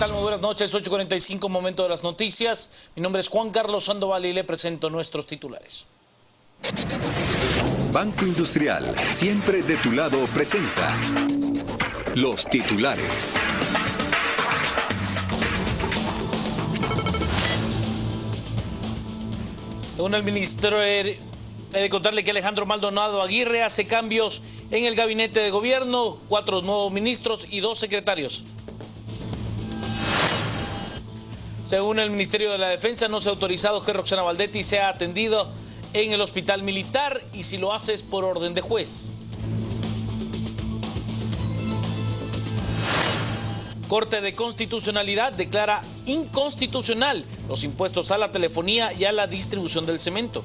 tal? Muy buenas noches, 8:45, momento de las noticias. Mi nombre es Juan Carlos Sandoval y le presento nuestros titulares. Banco Industrial, siempre de tu lado, presenta los titulares. Según el ministro, he de contarle que Alejandro Maldonado Aguirre hace cambios en el gabinete de gobierno, 4 nuevos ministros y 2 secretarios. Según el Ministerio de la Defensa, no se ha autorizado que Roxana Baldetti sea atendida en el hospital militar y si lo hace es por orden de juez. Corte de Constitucionalidad declara inconstitucional los impuestos a la telefonía y a la distribución del cemento.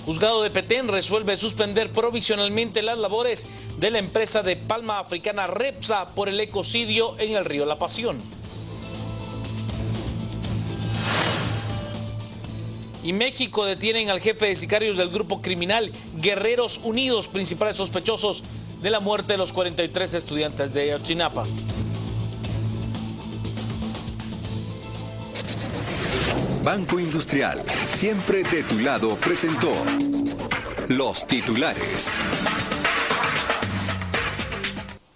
Juzgado de Petén resuelve suspender provisionalmente las labores de la empresa de palma africana Repsa por el ecocidio en el río La Pasión. Y México detienen al jefe de sicarios del grupo criminal Guerreros Unidos, principales sospechosos de la muerte de los 43 estudiantes de Ayotzinapa. Banco Industrial, siempre de tu lado, presentó los titulares.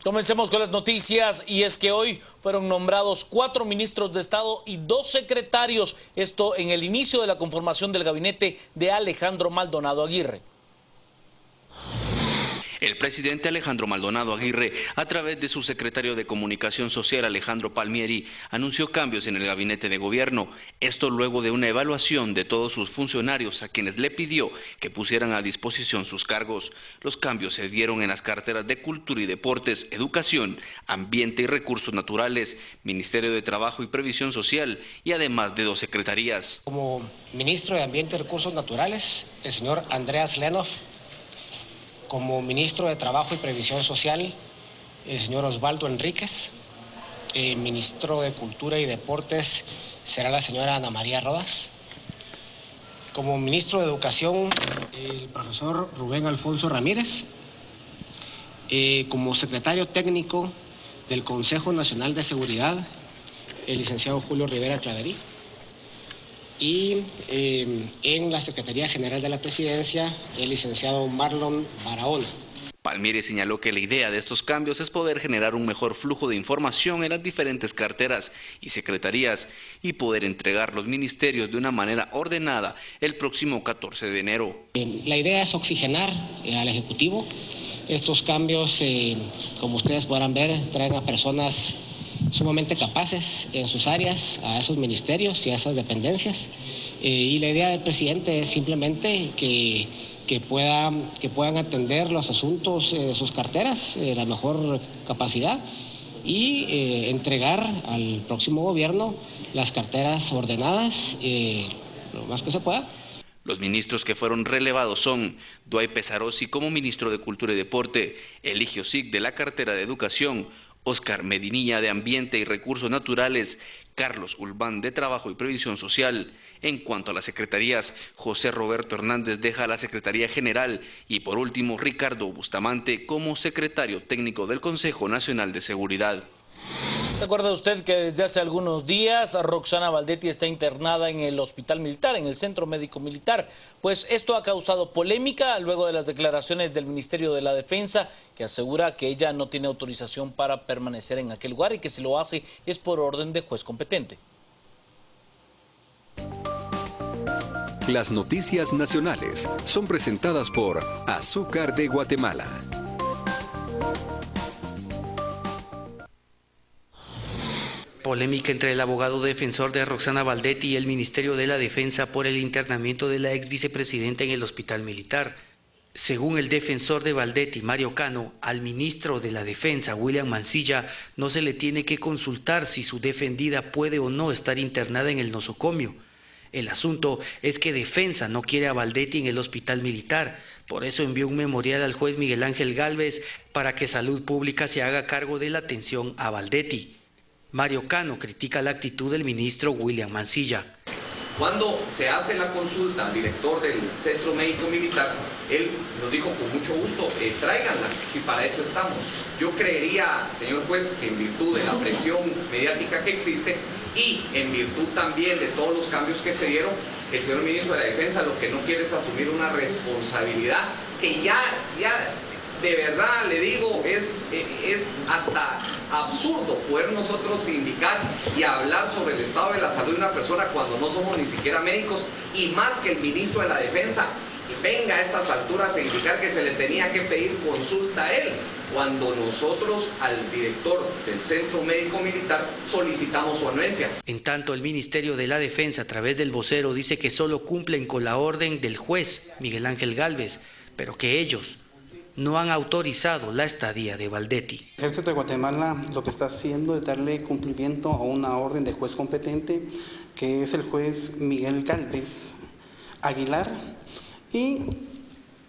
Comencemos con las noticias y es que hoy fueron nombrados 4 ministros de Estado y 2 secretarios, esto en el inicio de la conformación del gabinete de Alejandro Maldonado Aguirre. El presidente Alejandro Maldonado Aguirre, a través de su secretario de Comunicación Social Alejandro Palmieri, anunció cambios en el gabinete de gobierno. Esto luego de una evaluación de todos sus funcionarios a quienes le pidió que pusieran a disposición sus cargos. Los cambios se dieron en las carteras de Cultura y Deportes, Educación, Ambiente y Recursos Naturales, Ministerio de Trabajo y Previsión Social y además de 2 secretarías. Como ministro de Ambiente y Recursos Naturales, el señor Andreas Lenov. Como ministro de Trabajo y Previsión Social, el señor Osvaldo Enríquez. Ministro de Cultura y Deportes será la señora Ana María Rodas. Como ministro de Educación, el profesor Rubén Alfonso Ramírez. Como secretario técnico del Consejo Nacional de Seguridad, el licenciado Julio Rivera Claverí. Y en la Secretaría General de la Presidencia, el licenciado Marlon Barahona. Palmieri señaló que la idea de estos cambios es poder generar un mejor flujo de información en las diferentes carteras y secretarías y poder entregar los ministerios de una manera ordenada el próximo 14 de enero. La idea es oxigenar al Ejecutivo. Estos cambios, como ustedes podrán ver, traen a personas sumamente capaces en sus áreas, a esos ministerios y a esas dependencias. Y la idea del presidente es simplemente que puedan atender los asuntos de sus carteras, la mejor capacidad, y entregar al próximo gobierno las carteras ordenadas lo más que se pueda. Los ministros que fueron relevados son Duay Pesarosi como ministro de Cultura y Deporte, Eligio Sig de la cartera de Educación, Óscar Medinilla de Ambiente y Recursos Naturales, Carlos Ulván de Trabajo y Previsión Social. En cuanto a las secretarías, José Roberto Hernández deja la Secretaría General y por último Ricardo Bustamante como secretario técnico del Consejo Nacional de Seguridad. ¿Se acuerda usted que desde hace algunos días Roxana Baldetti está internada en el hospital militar, en el centro médico militar? Pues esto ha causado polémica luego de las declaraciones del Ministerio de la Defensa, que asegura que ella no tiene autorización para permanecer en aquel lugar y que si lo hace es por orden de juez competente. Las noticias nacionales son presentadas por Azúcar de Guatemala. Polémica entre el abogado defensor de Roxana Baldetti y el Ministerio de la Defensa por el internamiento de la ex vicepresidenta en el hospital militar. Según el defensor de Baldetti, Mario Cano, al ministro de la Defensa, William Mancilla, no se le tiene que consultar si su defendida puede o no estar internada en el nosocomio. El asunto es que Defensa no quiere a Baldetti en el hospital militar, por eso envió un memorial al juez Miguel Ángel Gálvez para que Salud Pública se haga cargo de la atención a Baldetti. Mario Cano critica la actitud del ministro William Mancilla. Cuando se hace la consulta al director del Centro Médico Militar, él nos dijo con mucho gusto, tráiganla, si para eso estamos. Yo creería, señor juez, que en virtud de la presión mediática que existe y en virtud también de todos los cambios que se dieron, el señor ministro de la Defensa lo que no quiere es asumir una responsabilidad que ya de verdad le digo, es hasta absurdo poder nosotros indicar y hablar sobre el estado de la salud de una persona cuando no somos ni siquiera médicos, y más que el ministro de la Defensa venga a estas alturas a indicar que se le tenía que pedir consulta a él, cuando nosotros al director del Centro Médico Militar solicitamos su anuencia. En tanto, el Ministerio de la Defensa, a través del vocero, dice que solo cumplen con la orden del juez Miguel Ángel Gálvez, pero que ellos no han autorizado la estadía de Baldetti. El Ejército de Guatemala lo que está haciendo es darle cumplimiento a una orden de juez competente, que es el juez Miguel Gálvez Aguilar, y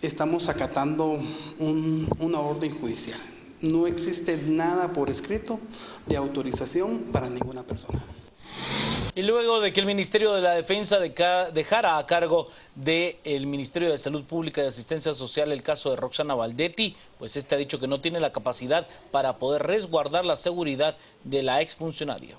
estamos acatando una orden judicial. No existe nada por escrito de autorización para ninguna persona. Y luego de que el Ministerio de la Defensa dejara a cargo del Ministerio de Salud Pública y Asistencia Social el caso de Roxana Baldetti, pues este ha dicho que no tiene la capacidad para poder resguardar la seguridad de la exfuncionaria.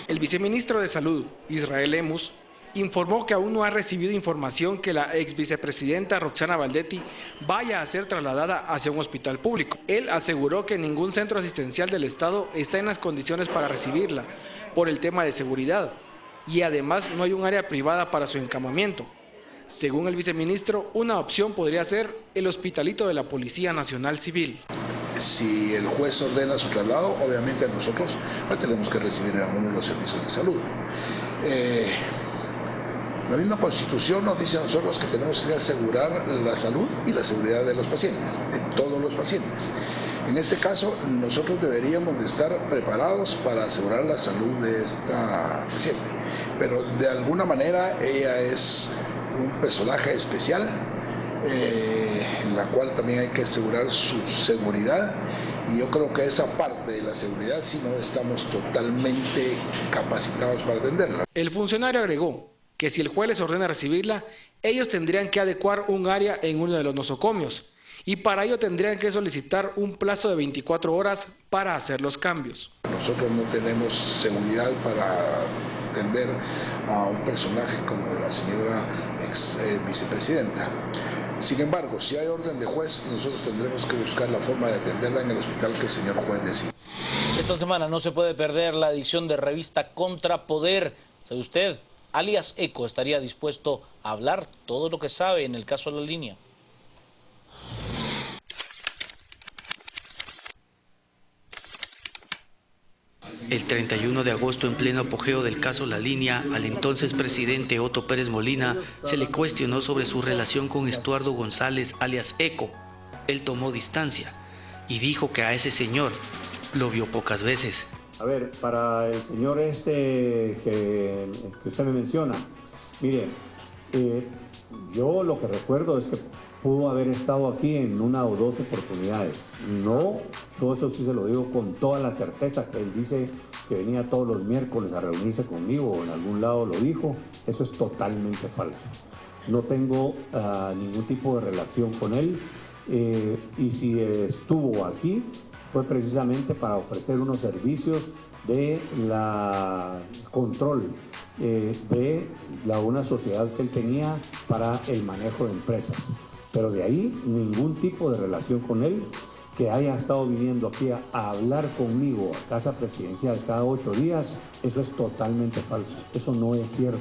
El viceministro de Salud, Israel Lemus, informó que aún no ha recibido información que la ex vicepresidenta Roxana Baldetti vaya a ser trasladada hacia un hospital público. Él aseguró que ningún centro asistencial del Estado está en las condiciones para recibirla por el tema de seguridad, y además no hay un área privada para su encamamiento. Según el viceministro, una opción podría ser el hospitalito de la Policía Nacional Civil. Si el juez ordena su traslado, obviamente nosotros tenemos que recibir en alguno de los servicios de salud. La misma Constitución nos dice a nosotros que tenemos que asegurar la salud y la seguridad de los pacientes, de todos los pacientes. En este caso, nosotros deberíamos de estar preparados para asegurar la salud de esta paciente. Pero de alguna manera ella es un personaje especial, en la cual también hay que asegurar su seguridad, y yo creo que esa parte de la seguridad sí no estamos totalmente capacitados para atenderla. El funcionario agregó que si el juez les ordena recibirla, ellos tendrían que adecuar un área en uno de los nosocomios, y para ello tendrían que solicitar un plazo de 24 horas para hacer los cambios. Nosotros no tenemos seguridad para atender a un personaje como la señora ex vicepresidenta. Sin embargo, si hay orden de juez, nosotros tendremos que buscar la forma de atenderla en el hospital que el señor juez decida. Esta semana no se puede perder la edición de revista Contrapoder. ¿Sabe usted? Alias Eco estaría dispuesto a hablar todo lo que sabe en el caso de La Línea. El 31 de agosto, en pleno apogeo del caso La Línea, al entonces presidente Otto Pérez Molina se le cuestionó sobre su relación con Estuardo González, alias Eco. Él tomó distancia y dijo que a ese señor lo vio pocas veces. A ver, para el señor que usted me menciona, mire, yo lo que recuerdo es que pudo haber estado aquí en una o dos oportunidades. No, todo eso sí se lo digo con toda la certeza, que él dice que venía todos los miércoles a reunirse conmigo, o en algún lado lo dijo. Eso es totalmente falso. No tengo ningún tipo de relación con él, y si estuvo aquí fue precisamente para ofrecer unos servicios de control de una sociedad que él tenía para el manejo de empresas. Pero de ahí ningún tipo de relación con él, que haya estado viniendo aquí a hablar conmigo a Casa Presidencial cada 8 días, eso es totalmente falso, eso no es cierto.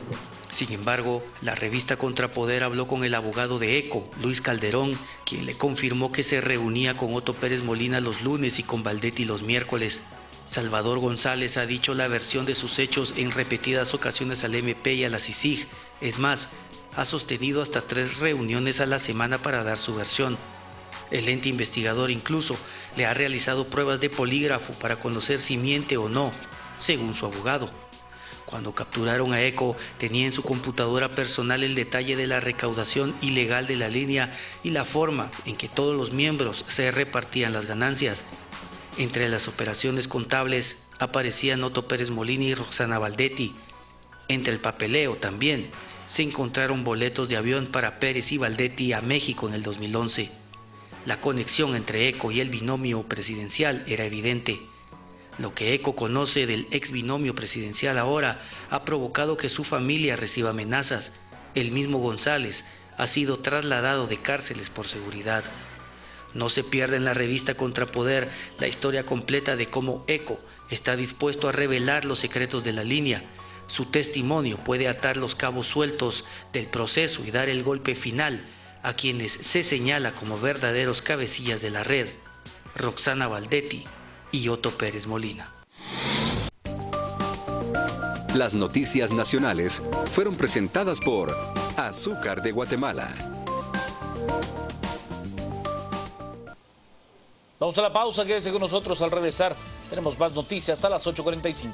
Sin embargo, la revista Contrapoder habló con el abogado de Eco, Luis Calderón, quien le confirmó que se reunía con Otto Pérez Molina los lunes y con Baldetti los miércoles. Salvador González ha dicho la versión de sus hechos en repetidas ocasiones al MP y a la CICIG. Es más, ha sostenido hasta 3 reuniones a la semana para dar su versión. El ente investigador incluso le ha realizado pruebas de polígrafo para conocer si miente o no, según su abogado. Cuando capturaron a Eco, tenía en su computadora personal el detalle de la recaudación ilegal de La Línea y la forma en que todos los miembros se repartían las ganancias. Entre las operaciones contables aparecían Otto Pérez Molina y Roxana Valdetti. Entre el papeleo también se encontraron boletos de avión para Pérez y Valdetti a México en el 2011. La conexión entre ECO y el binomio presidencial era evidente. Lo que ECO conoce del ex binomio presidencial ahora ha provocado que su familia reciba amenazas. El mismo González ha sido trasladado de cárceles por seguridad. No se pierda en la revista Contrapoder la historia completa de cómo ECO está dispuesto a revelar los secretos de la línea. Su testimonio puede atar los cabos sueltos del proceso y dar el golpe final a quienes se señala como verdaderos cabecillas de la red, Roxana Valdetti y Otto Pérez Molina. Las noticias nacionales fueron presentadas por Azúcar de Guatemala. Vamos a la pausa, quédese con nosotros. Al regresar tenemos más noticias a las 8:45.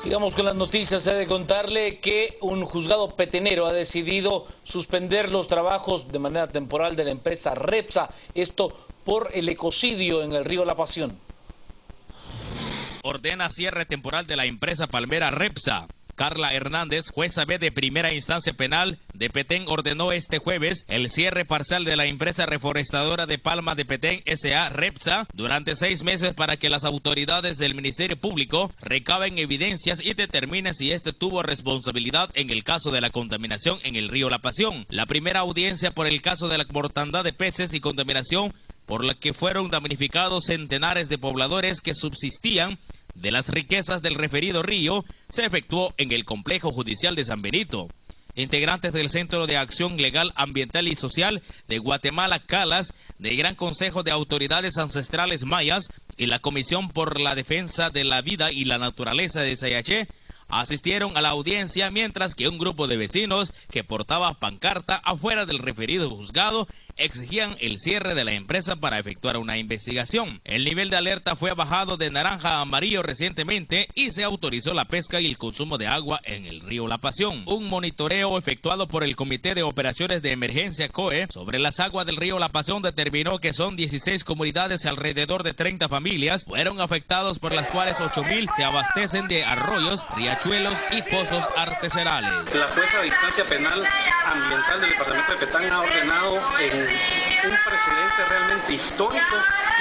Sigamos con las noticias. He de contarle que un juzgado petenero ha decidido suspender los trabajos de manera temporal de la empresa Repsa, esto por el ecocidio en el río La Pasión. Ordena cierre temporal de la empresa palmera Repsa. Carla Hernández, jueza B de primera instancia penal de Petén, ordenó este jueves el cierre parcial de la empresa reforestadora de Palma de Petén S.A. Repsa durante 6 meses para que las autoridades del Ministerio Público recaben evidencias y determinen si este tuvo responsabilidad en el caso de la contaminación en el río La Pasión. La primera audiencia por el caso de la mortandad de peces y contaminación por la que fueron damnificados centenares de pobladores que subsistían de las riquezas del referido río se efectuó en el Complejo Judicial de San Benito. Integrantes del Centro de Acción Legal, Ambiental y Social de Guatemala, CALAS, del Gran Consejo de Autoridades Ancestrales Mayas y la Comisión por la Defensa de la Vida y la Naturaleza de Sayaché asistieron a la audiencia, mientras que un grupo de vecinos que portaba pancarta afuera del referido juzgado exigían el cierre de la empresa para efectuar una investigación. El nivel de alerta fue bajado de naranja a amarillo recientemente y se autorizó la pesca y el consumo de agua en el río La Pasión. Un monitoreo efectuado por el Comité de Operaciones de Emergencia COE sobre las aguas del río La Pasión determinó que son 16 comunidades y alrededor de 30 familias fueron afectados, por las cuales 8,000 se abastecen de arroyos, riachuelos y pozos artesanales. La jueza de instancia penal ambiental del departamento de Petén ha ordenado en un precedente realmente histórico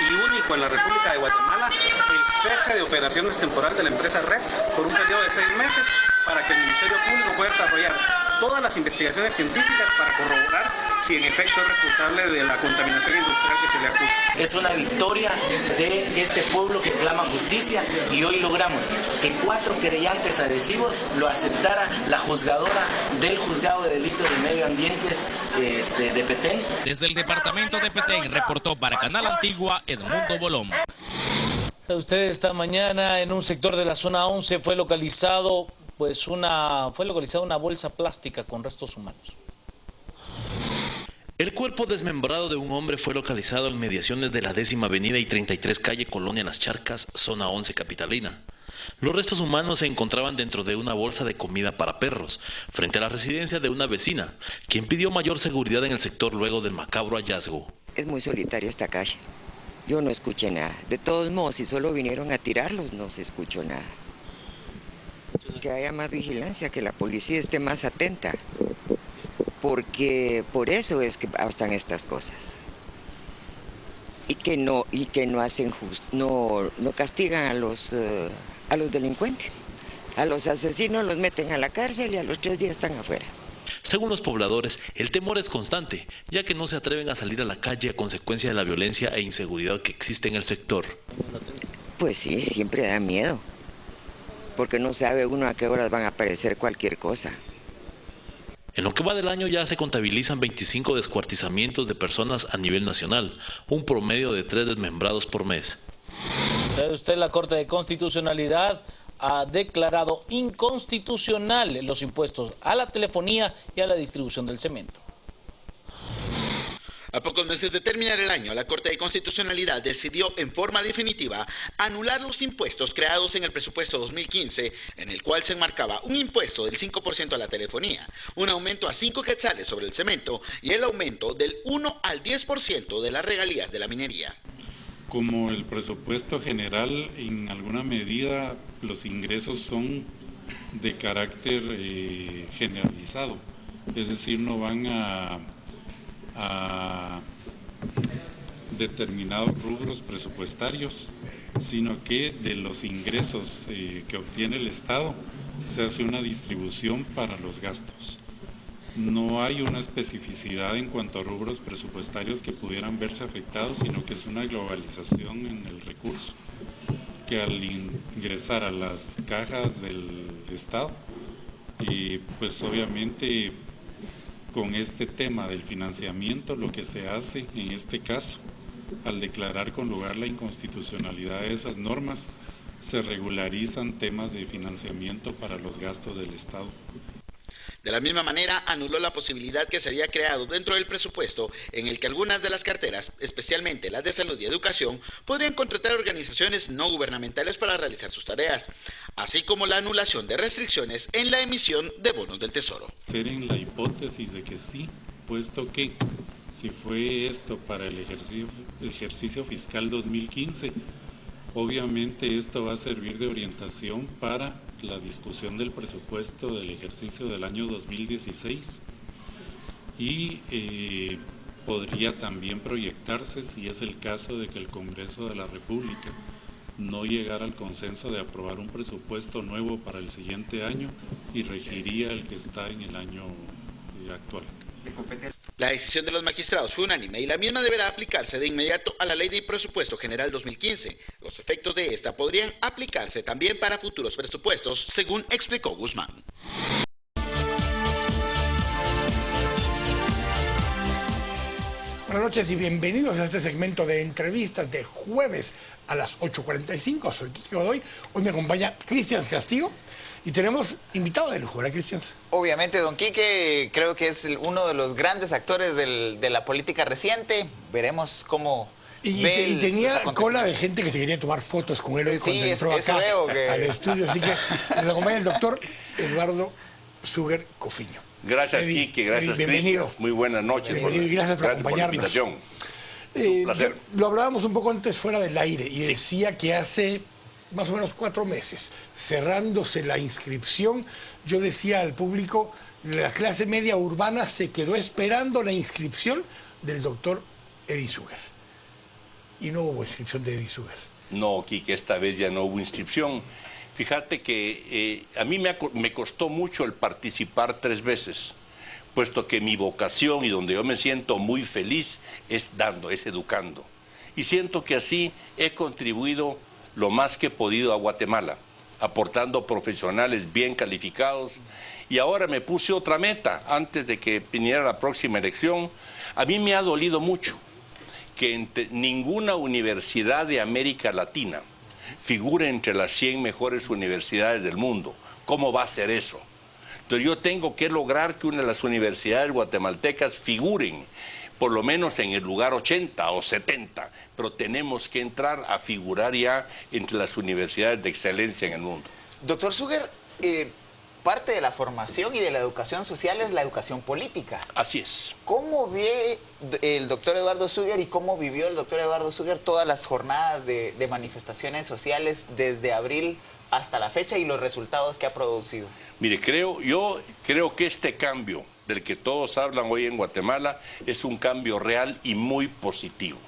y único en la República de Guatemala el cese de operaciones temporal de la empresa REPS por un periodo de 6 meses para que el Ministerio Público pueda desarrollar todas las investigaciones científicas para corroborar si en efecto es responsable de la contaminación industrial que se le acusa. Es una victoria de este pueblo que clama justicia y hoy logramos que 4 querellantes agresivos lo aceptara la juzgadora del Juzgado de Delitos de Medio Ambiente de Petén. Desde el departamento de Petén reportó para Canal Antigua Edmundo Bolón. Usted, esta mañana en un sector de la zona 11 fue localizada una bolsa plástica con restos humanos. El cuerpo desmembrado de un hombre fue localizado en mediaciones de la 10ª Avenida y 33 Calle Colonia Las Charcas, zona 11 capitalina. Los restos humanos se encontraban dentro de una bolsa de comida para perros, frente a la residencia de una vecina, quien pidió mayor seguridad en el sector luego del macabro hallazgo. Es muy solitaria esta calle. Yo no escuché nada. De todos modos, si solo vinieron a tirarlos, no se escuchó nada. Que haya más vigilancia, que la policía esté más atenta, porque por eso es que pasan estas cosas. Y que no hacen no castigan a los delincuentes. A los asesinos los meten a la cárcel y a los 3 días están afuera. Según los pobladores, el temor es constante, ya que no se atreven a salir a la calle a consecuencia de la violencia e inseguridad que existe en el sector. Pues sí, siempre da miedo, porque no sabe uno a qué horas van a aparecer cualquier cosa. En lo que va del año ya se contabilizan 25 descuartizamientos de personas a nivel nacional, un promedio de 3 desmembrados por mes. ¿Sabe usted? La Corte de Constitucionalidad ha declarado inconstitucional los impuestos a la telefonía y a la distribución del cemento. A pocos meses de terminar el año, la Corte de Constitucionalidad decidió en forma definitiva anular los impuestos creados en el presupuesto 2015, en el cual se enmarcaba un impuesto del 5% a la telefonía, un aumento a 5 quetzales sobre el cemento y el aumento del 1 al 10% de las regalías de la minería. Como el presupuesto general, en alguna medida los ingresos son de carácter generalizado, es decir, no van a determinados rubros presupuestarios, sino que de los ingresos que obtiene el Estado se hace una distribución para los gastos. No hay una especificidad en cuanto a rubros presupuestarios que pudieran verse afectados, sino que es una globalización en el recurso, que al ingresar a las cajas del Estado, pues obviamente con este tema del financiamiento, lo que se hace en este caso, al declarar con lugar la inconstitucionalidad de esas normas, se regularizan temas de financiamiento para los gastos del Estado. De la misma manera, anuló la posibilidad que se había creado dentro del presupuesto en el que algunas de las carteras, especialmente las de salud y educación, podrían contratar organizaciones no gubernamentales para realizar sus tareas, así como la anulación de restricciones en la emisión de bonos del Tesoro. Ser en la hipótesis de que sí, puesto que si fue esto para el ejercicio fiscal 2015, obviamente esto va a servir de orientación para la discusión del presupuesto del ejercicio del año 2016 y podría también proyectarse, si es el caso de que el Congreso de la República no llegara al consenso de aprobar un presupuesto nuevo para el siguiente año y regiría el que está en el año actual. La decisión de los magistrados fue unánime y la misma deberá aplicarse de inmediato a la Ley de Presupuesto General 2015. Los efectos de esta podrían aplicarse también para futuros presupuestos, según explicó Guzmán. Buenas noches y bienvenidos a este segmento de entrevistas de jueves a las 8:45. Soy Quique Godoy. Hoy me acompaña Cristian Castillo y tenemos invitado de lujo, ¿verdad, Cristian? Obviamente, don Quique, creo que es uno de los grandes actores de la política reciente. Veremos cómo... Y tenía cola de gente que se quería tomar fotos con él hoy cuando entró acá al estudio. Así que nos acompaña el doctor Eduardo Suger Cofiño. Gracias, Quique, gracias, bienvenido. Cristian. Muy buenas noches. Bienvenido y gracias por acompañarnos. Por la invitación. Un placer. Lo hablábamos un poco antes fuera del aire y decía que hace más o menos 4 meses, cerrándose la inscripción, yo decía al público, la clase media urbana se quedó esperando la inscripción del doctor Eddie Suger. Y no hubo inscripción de Eddie Suger. No, Quique, esta vez ya no hubo inscripción. Fíjate que a mí me costó mucho el participar 3 veces, puesto que mi vocación y donde yo me siento muy feliz es dando, es educando. Y siento que así he contribuido lo más que he podido a Guatemala, aportando profesionales bien calificados. Y ahora me puse otra meta, antes de que viniera la próxima elección. A mí me ha dolido mucho que ninguna universidad de América Latina figure entre las 100 mejores universidades del mundo. ¿Cómo va a ser eso? Entonces yo tengo que lograr que una de las universidades guatemaltecas figuren por lo menos en el lugar 80 o 70, pero tenemos que entrar a figurar ya entre las universidades de excelencia en el mundo. Doctor Suger, parte de la formación y de la educación social es la educación política. Así es. ¿Cómo ve el doctor Eduardo Suger y cómo vivió el doctor Eduardo Suger todas las jornadas de manifestaciones sociales desde abril hasta la fecha y los resultados que ha producido? Mire, yo creo que este cambio del que todos hablan hoy en Guatemala es un cambio real y muy positivo.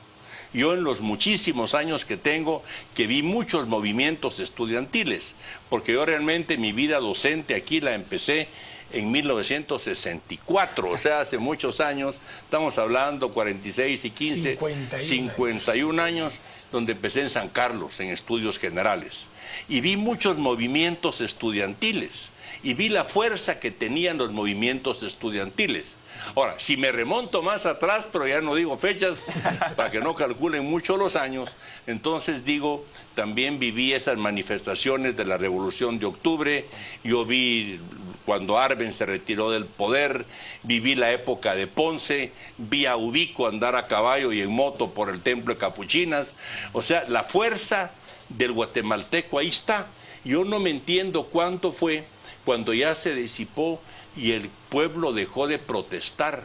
Yo en los muchísimos años que tengo, que vi muchos movimientos estudiantiles, porque yo realmente mi vida docente aquí la empecé en 1964, o sea, hace muchos años, estamos hablando 46 y 15, 51 años, donde empecé en San Carlos, en estudios generales. Y vi muchos movimientos estudiantiles, y vi la fuerza que tenían los movimientos estudiantiles. Ahora, si me remonto más atrás, pero ya no digo fechas, para que no calculen mucho los años, entonces digo, también viví esas manifestaciones de la Revolución de Octubre, yo vi cuando Arbenz se retiró del poder, viví la época de Ponce, vi a Ubico andar a caballo y en moto por el templo de Capuchinas, o sea, la fuerza del guatemalteco ahí está. Yo no me entiendo cuánto fue cuando ya se disipó y el pueblo dejó de protestar.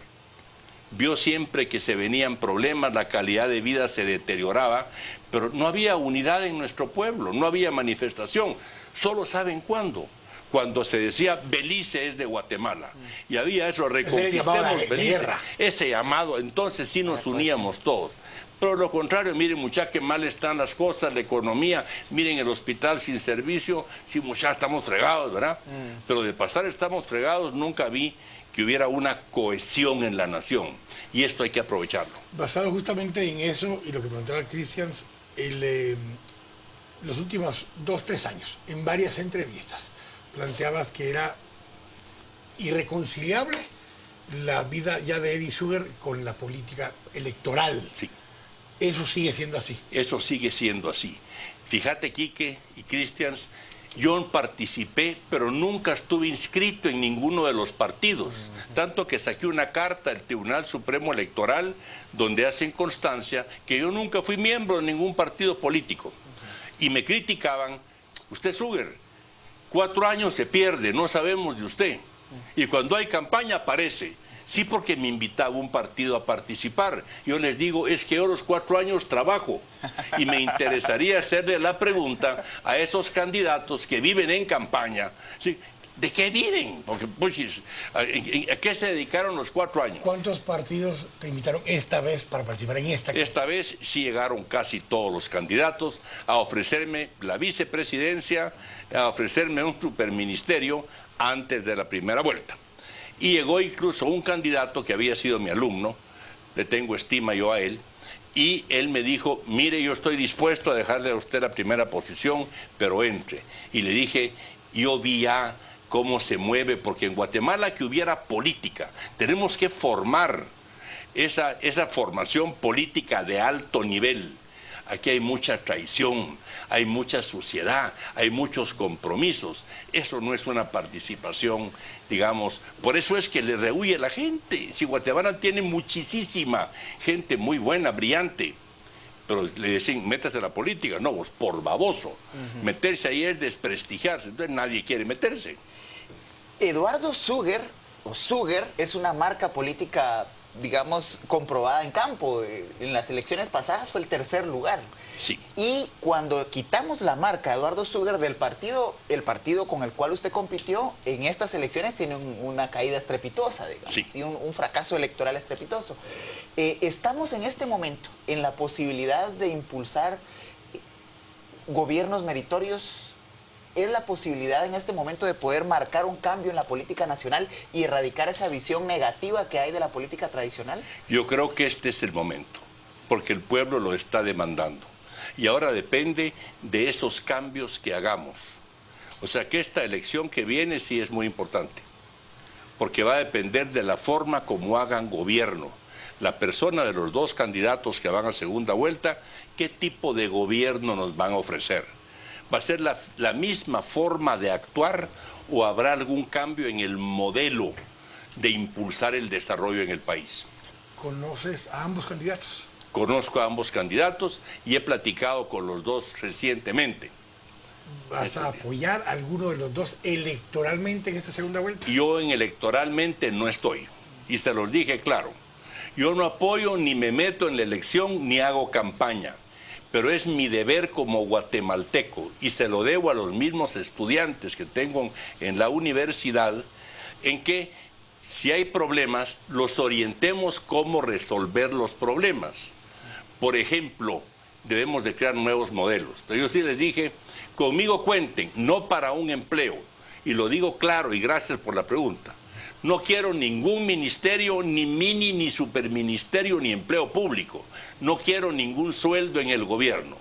Vio siempre que se venían problemas, la calidad de vida se deterioraba, pero no había unidad en nuestro pueblo, no había manifestación. Solo saben cuándo. Cuando se decía Belice es de Guatemala, y había eso, reconquistemos Belice, ese llamado, entonces sí nos uníamos todos. Pero lo contrario, miren muchachos, qué mal están las cosas, la economía, miren el hospital sin servicio, sí muchachos, estamos fregados, ¿verdad? Pero de pasar estamos fregados, nunca vi que hubiera una cohesión en la nación, y esto hay que aprovecharlo. Basado justamente en eso, y lo que preguntaba Cristian, los últimos 2-3 años, en varias entrevistas, planteabas que era irreconciliable la vida ya de Eddie Suger con la política electoral. Sí. Eso sigue siendo así. Eso sigue siendo así. Fíjate, Quique y Cristians, yo participé, pero nunca estuve inscrito en ninguno de los partidos. Tanto que saqué una carta al Tribunal Supremo Electoral donde hacen constancia que yo nunca fui miembro de ningún partido político. Y me criticaban, usted Suger, 4 años se pierde, no sabemos de usted. Y cuando hay campaña aparece. Sí, porque me invitaba un partido a participar. Yo les digo, es que yo los 4 años trabajo y me interesaría hacerle la pregunta a esos candidatos que viven en campaña. ¿Sí? ¿De qué viven? Porque, pues, ¿a qué se dedicaron los 4 años? ¿Cuántos partidos te invitaron esta vez para participar en esta? Esta vez sí llegaron casi todos los candidatos a ofrecerme la vicepresidencia, a ofrecerme un superministerio antes de la primera vuelta. Y llegó incluso un candidato que había sido mi alumno, le tengo estima yo a él, y él me dijo, mire, yo estoy dispuesto a dejarle a usted la primera posición, pero entre. Y le dije, yo vi ya cómo se mueve, porque en Guatemala que hubiera política, tenemos que formar esa formación política de alto nivel. Aquí hay mucha traición, hay mucha suciedad, hay muchos compromisos. Eso no es una participación, digamos, por eso es que le rehuye la gente. Si Guatemala tiene muchísima gente muy buena, brillante, pero le dicen, métase a la política, no, pues por baboso. Meterse ahí es desprestigiarse, entonces nadie quiere meterse. Eduardo Suger, o Suger, es una marca política, digamos, comprobada en campo. En las elecciones pasadas fue el 3er lugar. Sí. Y cuando quitamos la marca Eduardo Suger del partido, el partido con el cual usted compitió en estas elecciones tiene una caída estrepitosa, digamos, sí. ¿sí? Un fracaso electoral estrepitoso. Estamos en este momento en la posibilidad de impulsar gobiernos meritorios. ¿Es la posibilidad en este momento de poder marcar un cambio en la política nacional y erradicar esa visión negativa que hay de la política tradicional? Yo creo que este es el momento, porque el pueblo lo está demandando. Y ahora depende de esos cambios que hagamos. O sea que esta elección que viene sí es muy importante, porque va a depender de la forma como hagan gobierno. La persona de los 2 candidatos que van a segunda vuelta, ¿qué tipo de gobierno nos van a ofrecer? ¿Va a ser la misma forma de actuar o habrá algún cambio en el modelo de impulsar el desarrollo en el país? ¿Conoces a ambos candidatos? Conozco a ambos candidatos y he platicado con los 2 recientemente. ¿Vas a apoyar a alguno de los 2 electoralmente en esta segunda vuelta? Yo en electoralmente no estoy, y se los dije claro. Yo no apoyo ni me meto en la elección ni hago campaña. Pero es mi deber como guatemalteco, y se lo debo a los mismos estudiantes que tengo en la universidad, en que si hay problemas, los orientemos cómo resolver los problemas. Por ejemplo, debemos de crear nuevos modelos. Yo sí les dije, conmigo cuenten, no para un empleo, y lo digo claro, y gracias por la pregunta. No quiero ningún ministerio, ni mini, ni superministerio, ni empleo público. No quiero ningún sueldo en el gobierno.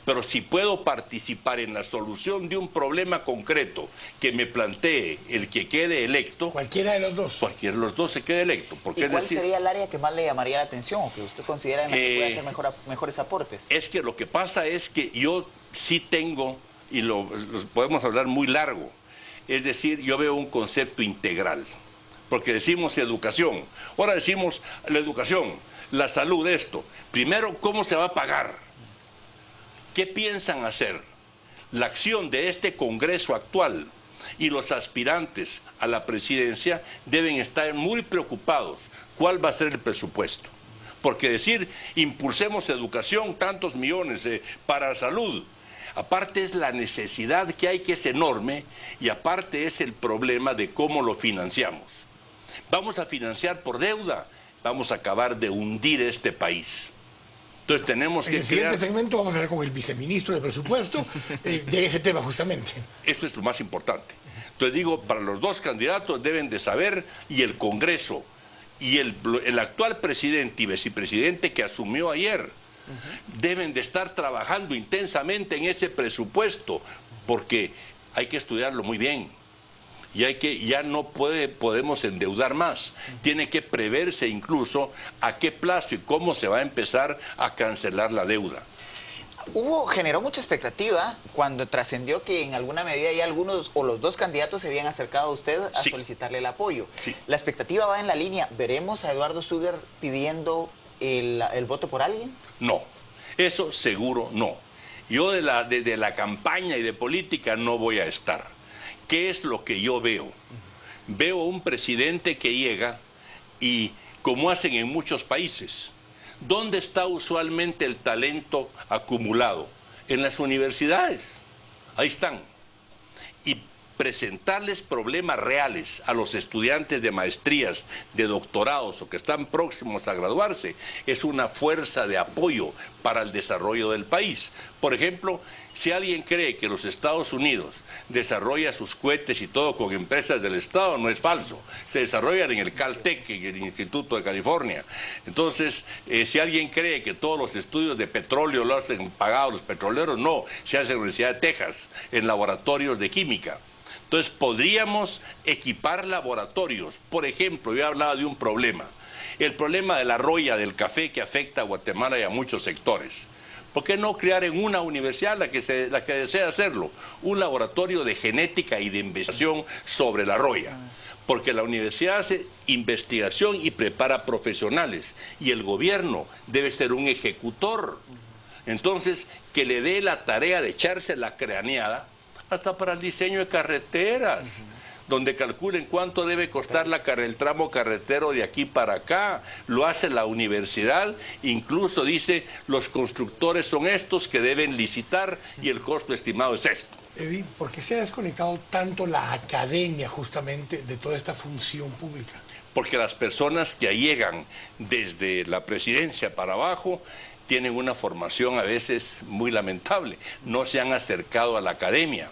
pero si puedo participar en la solución de un problema concreto que me plantee el que quede electo... Cualquiera de los dos. Cualquiera de los dos se quede electo. ¿Y cuál sería el área que más le llamaría la atención o que usted considera en la que puede hacer mejores aportes? Es que lo que pasa es que yo sí tengo, y lo podemos hablar muy largo, es decir, yo veo un concepto integral, porque decimos educación, ahora decimos la educación, la salud, esto. Primero, ¿cómo se va a pagar? ¿Qué piensan hacer? La acción de este Congreso actual y los aspirantes a la presidencia deben estar muy preocupados. ¿Cuál va a ser el presupuesto? Porque decir, impulsemos educación, tantos millones para salud, aparte es la necesidad que hay, que es enorme, y aparte es el problema de cómo lo financiamos. Vamos a financiar por deuda, vamos a acabar de hundir este país. Entonces tenemos que En el siguiente segmento vamos a hablar con el viceministro de Presupuesto de ese tema justamente. Esto es lo más importante. Entonces digo, para los dos candidatos deben de saber, y el Congreso, y el actual presidente y vicepresidente que asumió ayer, deben de estar trabajando intensamente en ese presupuesto, porque hay que estudiarlo muy bien. Y ya no podemos endeudar más. Tiene que preverse incluso a qué plazo y cómo se va a empezar a cancelar la deuda. Generó mucha expectativa cuando trascendió que en alguna medida ya algunos o los dos candidatos se habían acercado a usted a solicitarle el apoyo. La expectativa va en la línea, ¿veremos a Eduardo Suger pidiendo el voto por alguien? No, eso seguro no. Yo de la campaña y de política no voy a estar. ¿Qué es lo que yo veo? Veo un presidente que llega y, como hacen en muchos países, ¿dónde está usualmente el talento acumulado? En las universidades. Ahí están. Y presentarles problemas reales a los estudiantes de maestrías, de doctorados o que están próximos a graduarse, es una fuerza de apoyo para el desarrollo del país. Por ejemplo, si alguien cree que los Estados Unidos desarrolla sus cohetes y todo con empresas del Estado, no es falso. Se desarrollan en el Caltech, en el Instituto de California. Entonces, si alguien cree que todos los estudios de petróleo lo hacen pagados los petroleros, no. Se hace en la Universidad de Texas, en laboratorios de química. Entonces, podríamos equipar laboratorios. Por ejemplo, yo hablaba de un problema. El problema de la roya del café que afecta a Guatemala y a muchos sectores. ¿Por qué no crear en una universidad, la que desea hacerlo, un laboratorio de genética y de investigación sobre la roya? Porque la universidad hace investigación y prepara profesionales, y el gobierno debe ser un ejecutor. Entonces, que le dé la tarea de echarse la craneada hasta para el diseño de carreteras, donde calculen cuánto debe costar el tramo carretero de aquí para acá. Lo hace la universidad, incluso dice, los constructores son estos que deben licitar y el costo estimado es esto. Eddie, ¿por qué se ha desconectado tanto la academia justamente de toda esta función pública? Porque las personas que llegan desde la presidencia para abajo tienen una formación a veces muy lamentable, no se han acercado a la academia.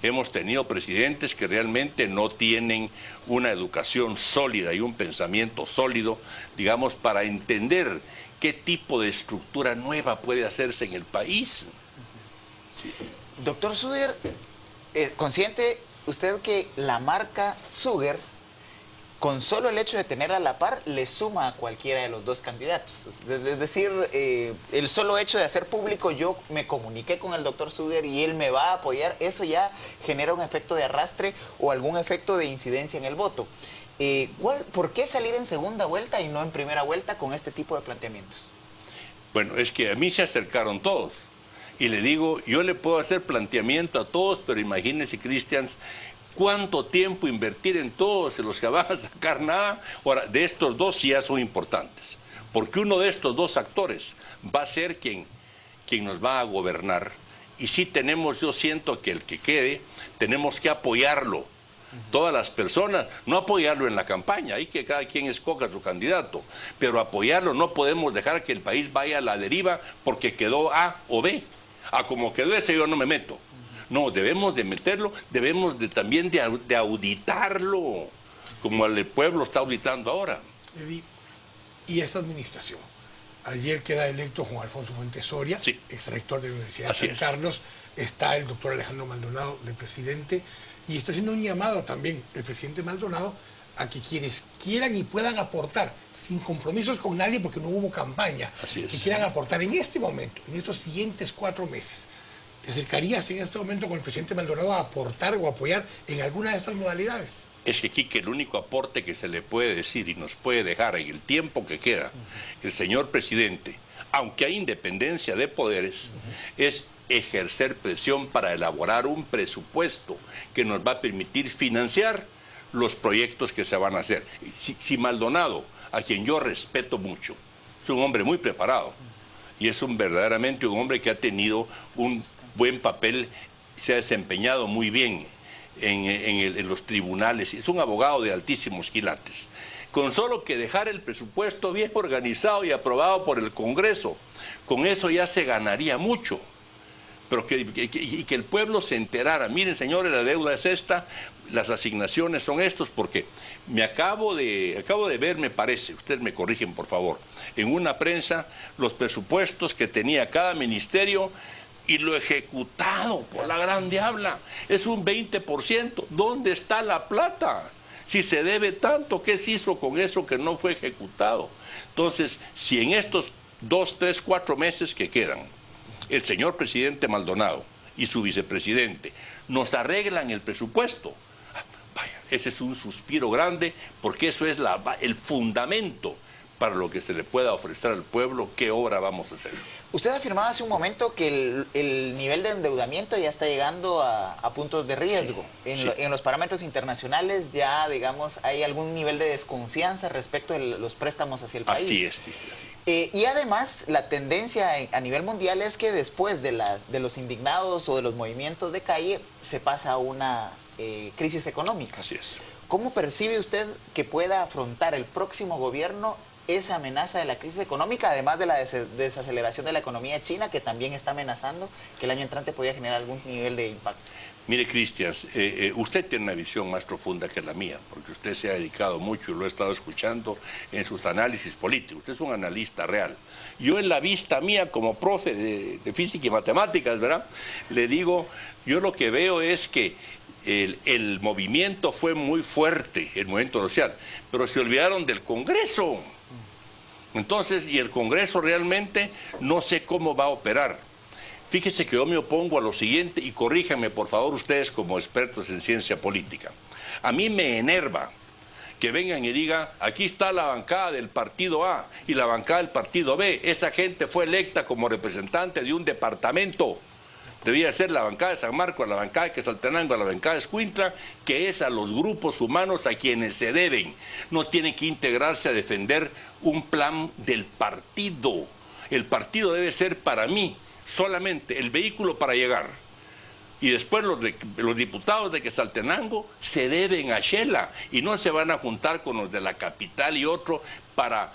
Hemos tenido presidentes que realmente no tienen una educación sólida y un pensamiento sólido, digamos, para entender qué tipo de estructura nueva puede hacerse en el país. Doctor Suger, ¿consciente usted que la marca Suger, con solo el hecho de tenerla a la par, le suma a cualquiera de los dos candidatos? Es decir, el solo hecho de hacer público, yo me comuniqué con el doctor Suger y él me va a apoyar, eso ya genera un efecto de arrastre o algún efecto de incidencia en el voto. ¿Por qué salir en segunda vuelta y no en primera vuelta con este tipo de planteamientos? Bueno, es que a mí se acercaron todos. Y le digo, yo le puedo hacer planteamiento a todos, pero imagínense, Cristians, ¿cuánto tiempo invertir en todos los que van a sacar nada? Ahora, de estos dos sí ya son importantes, porque uno de estos dos actores va a ser quien nos va a gobernar. Y sí tenemos, yo siento que el que quede, tenemos que apoyarlo. Todas las personas, no apoyarlo en la campaña, hay que cada quien escoja su candidato, pero apoyarlo, no podemos dejar que el país vaya a la deriva porque quedó A o B. Como quedó ese yo no me meto. No, debemos de meterlo, debemos también de auditarlo, como el pueblo está auditando ahora. Eddie, ¿y esta administración? Ayer queda electo Juan Alfonso Fuentes Soria, exrector de la Universidad de San Carlos. Está el doctor Alejandro Maldonado, el presidente, y está haciendo un llamado también el presidente Maldonado a que quienes quieran y puedan aportar, sin compromisos con nadie porque no hubo campaña, que quieran aportar en este momento, en estos siguientes 4 meses. ¿Te acercarías en este momento con el presidente Maldonado a aportar o apoyar en alguna de estas modalidades? Es que aquí que el único aporte que se le puede decir y nos puede dejar en el tiempo que queda el señor presidente, aunque hay independencia de poderes, es ejercer presión para elaborar un presupuesto que nos va a permitir financiar los proyectos que se van a hacer. Si Maldonado, a quien yo respeto mucho, es un hombre muy preparado y es verdaderamente un hombre que ha tenido un buen papel, se ha desempeñado muy bien en los tribunales, es un abogado de altísimos quilates. Con solo que dejar el presupuesto bien organizado y aprobado por el Congreso, con eso ya se ganaría mucho. Pero que el pueblo se enterara, miren señores, la deuda es esta, las asignaciones son estos, porque acabo de ver, me parece, ustedes me corrigen por favor, en una prensa los presupuestos que tenía cada ministerio y lo ejecutado por la gran diabla, es un 20%, ¿dónde está la plata? Si se debe tanto, ¿qué se hizo con eso que no fue ejecutado? Entonces, si en estos 2, 3, 4 meses que quedan, el señor presidente Maldonado y su vicepresidente nos arreglan el presupuesto, vaya, ese es un suspiro grande, porque eso es el fundamento para lo que se le pueda ofrecer al pueblo, qué obra vamos a hacer. Usted afirmaba hace un momento que el nivel de endeudamiento ya está llegando a puntos de riesgo. En los parámetros internacionales ya, digamos, hay algún nivel de desconfianza respecto de los préstamos hacia el país. Así es. Y además, la tendencia a nivel mundial es que después de los indignados o de los movimientos de calle, se pasa a una crisis económica. Así es. ¿Cómo percibe usted que pueda afrontar el próximo gobierno esa amenaza de la crisis económica, además de la desaceleración de la economía china, que también está amenazando que el año entrante podría generar algún nivel de impacto? Mire, Cristian, usted tiene una visión más profunda que la mía, porque usted se ha dedicado mucho, y lo he estado escuchando en sus análisis políticos. Usted es un analista real. Yo en la vista mía como profe de física y matemáticas, ¿verdad? Le digo, yo lo que veo es que el movimiento fue muy fuerte, el movimiento social, pero se olvidaron del Congreso. Entonces, y el Congreso realmente no sé cómo va a operar. Fíjese que yo me opongo a lo siguiente, y corríjanme por favor ustedes como expertos en ciencia política. A mí me enerva que vengan y digan, aquí está la bancada del partido A y la bancada del partido B. Esa gente fue electa como representante de un departamento. Debía ser la bancada de San Marcos, la bancada de Quetzaltenango, la bancada de Escuintla, que es a los grupos humanos a quienes se deben. No tienen que integrarse a defender un plan del partido. El partido debe ser para mí solamente el vehículo para llegar. Y después los diputados de Quetzaltenango se deben a Shela y no se van a juntar con los de la capital y otro para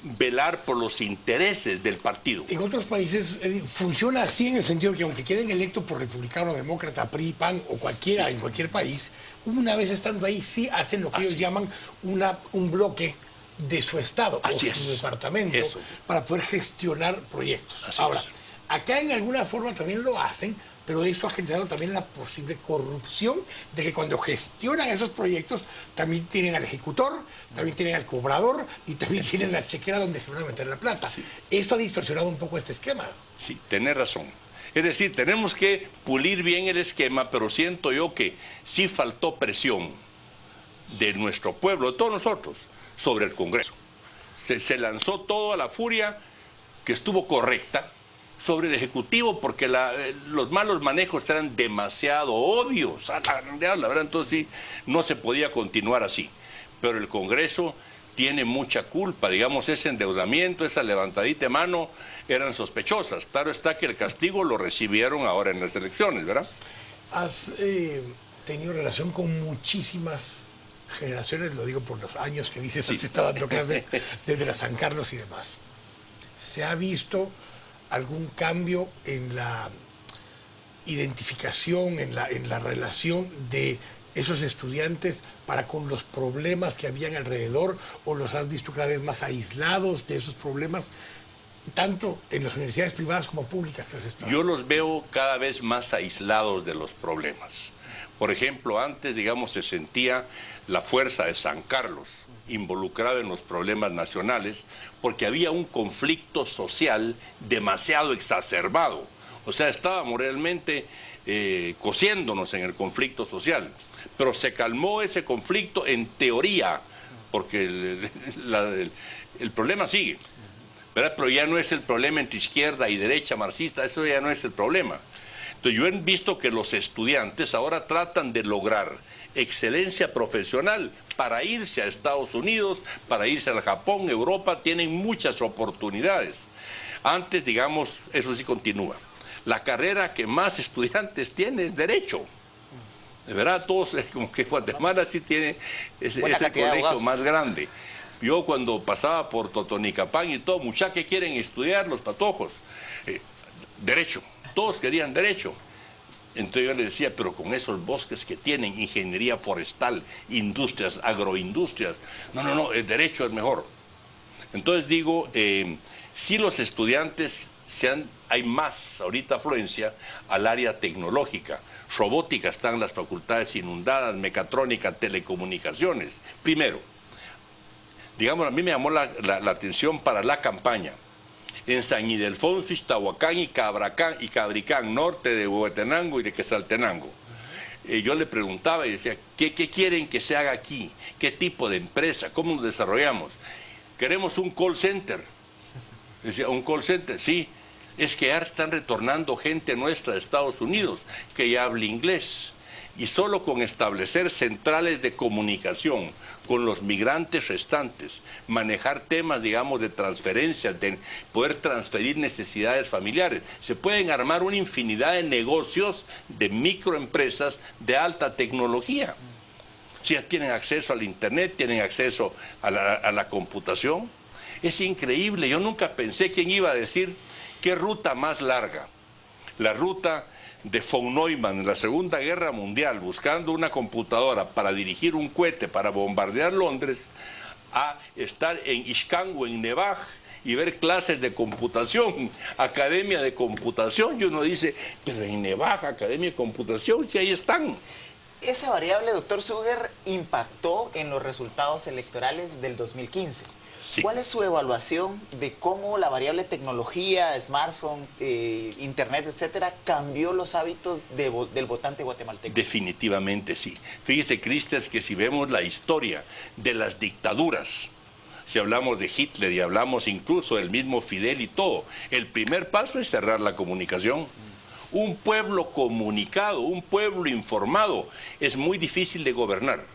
velar por los intereses del partido. En otros países funciona así, en el sentido que aunque queden electos por republicano, demócrata, PRI, PAN o cualquiera en cualquier país, una vez estando ahí sí hacen lo que ellos llaman un bloque de su estado o su departamento para poder gestionar proyectos. Ahora, acá en alguna forma también lo hacen, pero eso ha generado también la posible corrupción de que cuando gestionan esos proyectos también tienen al ejecutor, también tienen al cobrador y también tienen la chequera donde se van a meter la plata. Eso ha distorsionado un poco este esquema. Sí, tenés razón. Es decir, tenemos que pulir bien el esquema, pero siento yo que sí faltó presión de nuestro pueblo, de todos nosotros, sobre el Congreso. Se lanzó toda la furia que estuvo correcta sobre el Ejecutivo, porque los malos manejos eran demasiado obvios, la verdad, entonces sí, no se podía continuar así. Pero el Congreso tiene mucha culpa, digamos, ese endeudamiento, esa levantadita de mano, eran sospechosas. Claro está que el castigo lo recibieron ahora en las elecciones, ¿verdad? Has tenido relación con muchísimas generaciones, lo digo por los años que dices, has estado dando clases desde la San Carlos y demás. ¿Se ha visto algún cambio en la identificación, en la relación de esos estudiantes para con los problemas que habían alrededor, o los has visto cada vez más aislados de esos problemas? tanto en las universidades privadas como públicas que has estado? Yo los veo cada vez más aislados de los problemas. Por ejemplo, antes, digamos, se sentía la fuerza de San Carlos involucrada en los problemas nacionales porque había un conflicto social demasiado exacerbado. O sea, estábamos realmente cociéndonos en el conflicto social. Pero se calmó ese conflicto en teoría, porque el problema sigue, ¿verdad? Pero ya no es el problema entre izquierda y derecha marxista, eso ya no es el problema. Entonces yo he visto que los estudiantes ahora tratan de lograr excelencia profesional para irse a Estados Unidos, para irse a Japón, Europa, tienen muchas oportunidades. Antes, digamos, eso sí continúa. La carrera que más estudiantes tiene es Derecho. De verdad, todos, como que Guatemala sí tiene ese colegio más grande. Yo cuando pasaba por Totonicapán y todo, muchachos que quieren estudiar los patojos, Derecho, todos querían Derecho. Entonces yo les decía, pero con esos bosques que tienen, ingeniería forestal, industrias, agroindustrias, no, el Derecho es mejor. Entonces digo, si los estudiantes hay más ahorita afluencia al área tecnológica, robótica están las facultades inundadas, mecatrónica, telecomunicaciones. Primero, digamos, a mí me llamó la atención para la campaña. En San Ildefonso, Iztahuacán y Cabricán, norte de Huehuetenango y de Quetzaltenango. Yo le preguntaba y decía, ¿qué quieren que se haga aquí? ¿Qué tipo de empresa? ¿Cómo nos desarrollamos? Queremos un call center. Decía, ¿un call center? Sí. Es que ya están retornando gente nuestra de Estados Unidos que ya habla inglés. Y solo con establecer centrales de comunicación con los migrantes restantes, manejar temas, digamos, de transferencias, de poder transferir necesidades familiares, se pueden armar una infinidad de negocios, de microempresas de alta tecnología. Si ya tienen acceso al internet, tienen acceso a la computación. Es increíble, yo nunca pensé quién iba a decir qué ruta más larga. La ruta de von Neumann en la Segunda Guerra Mundial, buscando una computadora para dirigir un cohete para bombardear Londres, a estar en Ixcán o en Nevaj y ver clases de computación, academia de computación, y uno dice, pero en Nevaj, academia de computación, si ahí están. Esa variable, doctor Suger, impactó en los resultados electorales del 2015. Sí. ¿Cuál es su evaluación de cómo la variable tecnología, smartphone, internet, etcétera, cambió los hábitos del votante guatemalteco? Definitivamente sí. Fíjese, Cristian, que si vemos la historia de las dictaduras, si hablamos de Hitler y hablamos incluso del mismo Fidel y todo, el primer paso es cerrar la comunicación. Un pueblo comunicado, un pueblo informado, es muy difícil de gobernar.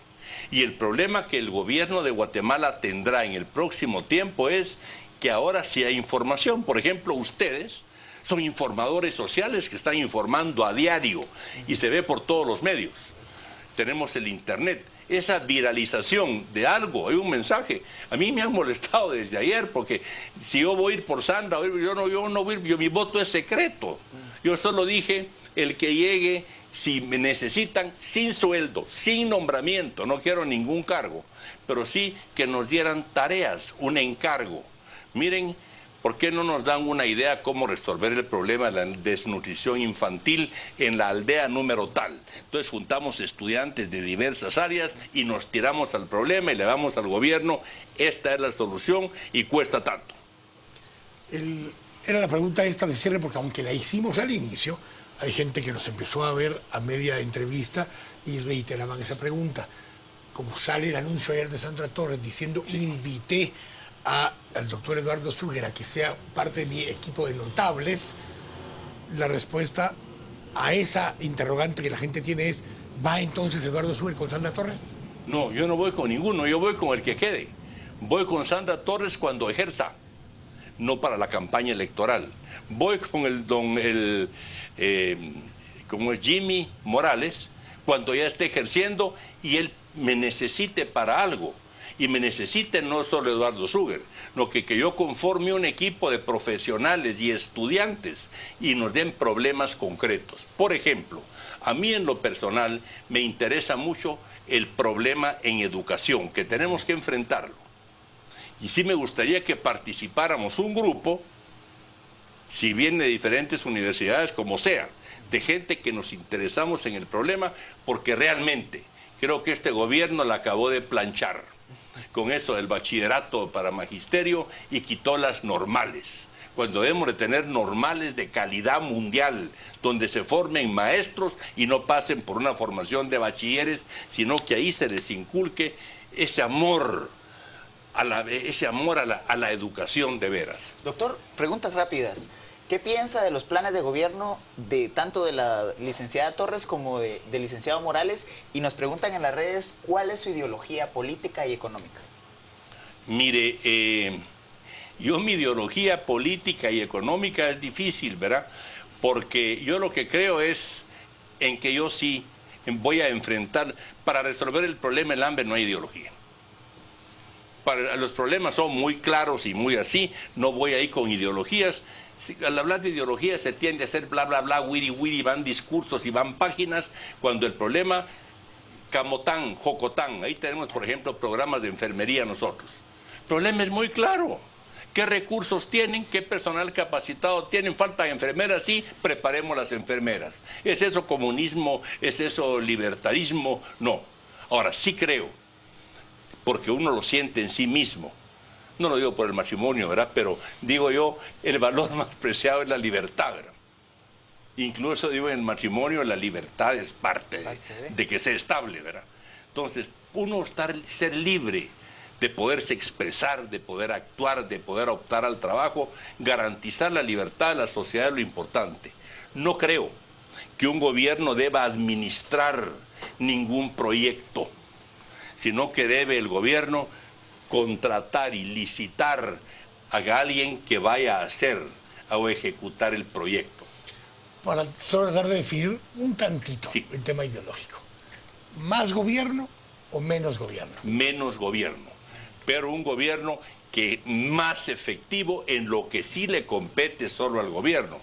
Y el problema que el gobierno de Guatemala tendrá en el próximo tiempo es que ahora sí hay información. Por ejemplo, ustedes son informadores sociales que están informando a diario y se ve por todos los medios. Tenemos el internet. Esa viralización de algo, hay un mensaje. A mí me han molestado desde ayer porque si yo voy a ir por Sandra, yo no voy a ir, mi voto es secreto. Yo solo dije, el que llegue, si me necesitan, sin sueldo, sin nombramiento, no quiero ningún cargo, pero sí que nos dieran tareas, un encargo. Miren, ¿por qué no nos dan una idea cómo resolver el problema de la desnutrición infantil en la aldea número tal? Entonces juntamos estudiantes de diversas áreas y nos tiramos al problema y le damos al gobierno, esta es la solución y cuesta tanto. Era la pregunta esta de cierre, porque aunque la hicimos al inicio, hay gente que nos empezó a ver a media entrevista y reiteraban esa pregunta. Como sale el anuncio ayer de Sandra Torres diciendo, invité al doctor Eduardo Suger a que sea parte de mi equipo de notables, la respuesta a esa interrogante que la gente tiene es, ¿va entonces Eduardo Suger con Sandra Torres? No, yo no voy con ninguno, yo voy con el que quede. Voy con Sandra Torres cuando ejerza, no para la campaña electoral. Voy con como es Jimmy Morales, cuando ya esté ejerciendo y él me necesite para algo. Y me necesite no solo Eduardo Suger, sino que yo conforme un equipo de profesionales y estudiantes y nos den problemas concretos. Por ejemplo, a mí en lo personal me interesa mucho el problema en educación, que tenemos que enfrentarlo. Y sí me gustaría que participáramos un grupo si viene de diferentes universidades, como sea, de gente que nos interesamos en el problema, porque realmente creo que este gobierno la acabó de planchar con eso del bachillerato para magisterio y quitó las normales, cuando debemos de tener normales de calidad mundial, donde se formen maestros y no pasen por una formación de bachilleres, sino que ahí se les inculque ese amor a la educación de veras. Doctor, preguntas rápidas. ¿Qué piensa de los planes de gobierno de tanto de la licenciada Torres como del licenciado Morales? Y nos preguntan en las redes cuál es su ideología política y económica. Mire, yo mi ideología política y económica es difícil, ¿verdad? Porque yo lo que creo es en que yo sí voy a enfrentar, para resolver el problema del hambre no hay ideología. Los problemas son muy claros y muy así, no voy ahí con ideologías. Al hablar de ideología se tiende a hacer bla bla bla, wiri wiri, van discursos y van páginas, cuando el problema, Camotán, Jocotán, ahí tenemos por ejemplo programas de enfermería nosotros. El problema es muy claro. ¿Qué recursos tienen? ¿Qué personal capacitado tienen? ¿Faltan enfermeras? Sí, preparemos las enfermeras. ¿Es eso comunismo? ¿Es eso libertarismo? No. Ahora, sí creo, porque uno lo siente en sí mismo. No lo digo por el matrimonio, ¿verdad? Pero digo yo, el valor más preciado es la libertad, ¿verdad? Incluso digo en el matrimonio, la libertad es parte de que sea estable, ¿verdad? Entonces, uno ser libre de poderse expresar, de poder actuar, de poder optar al trabajo, garantizar la libertad de la sociedad es lo importante. No creo que un gobierno deba administrar ningún proyecto, sino que debe el gobierno contratar y licitar a alguien que vaya a hacer o ejecutar el proyecto. Para solo tratar de definir un tantito el tema ideológico. ¿Más gobierno o menos gobierno? Menos gobierno, pero un gobierno que más efectivo en lo que sí le compete solo al gobierno.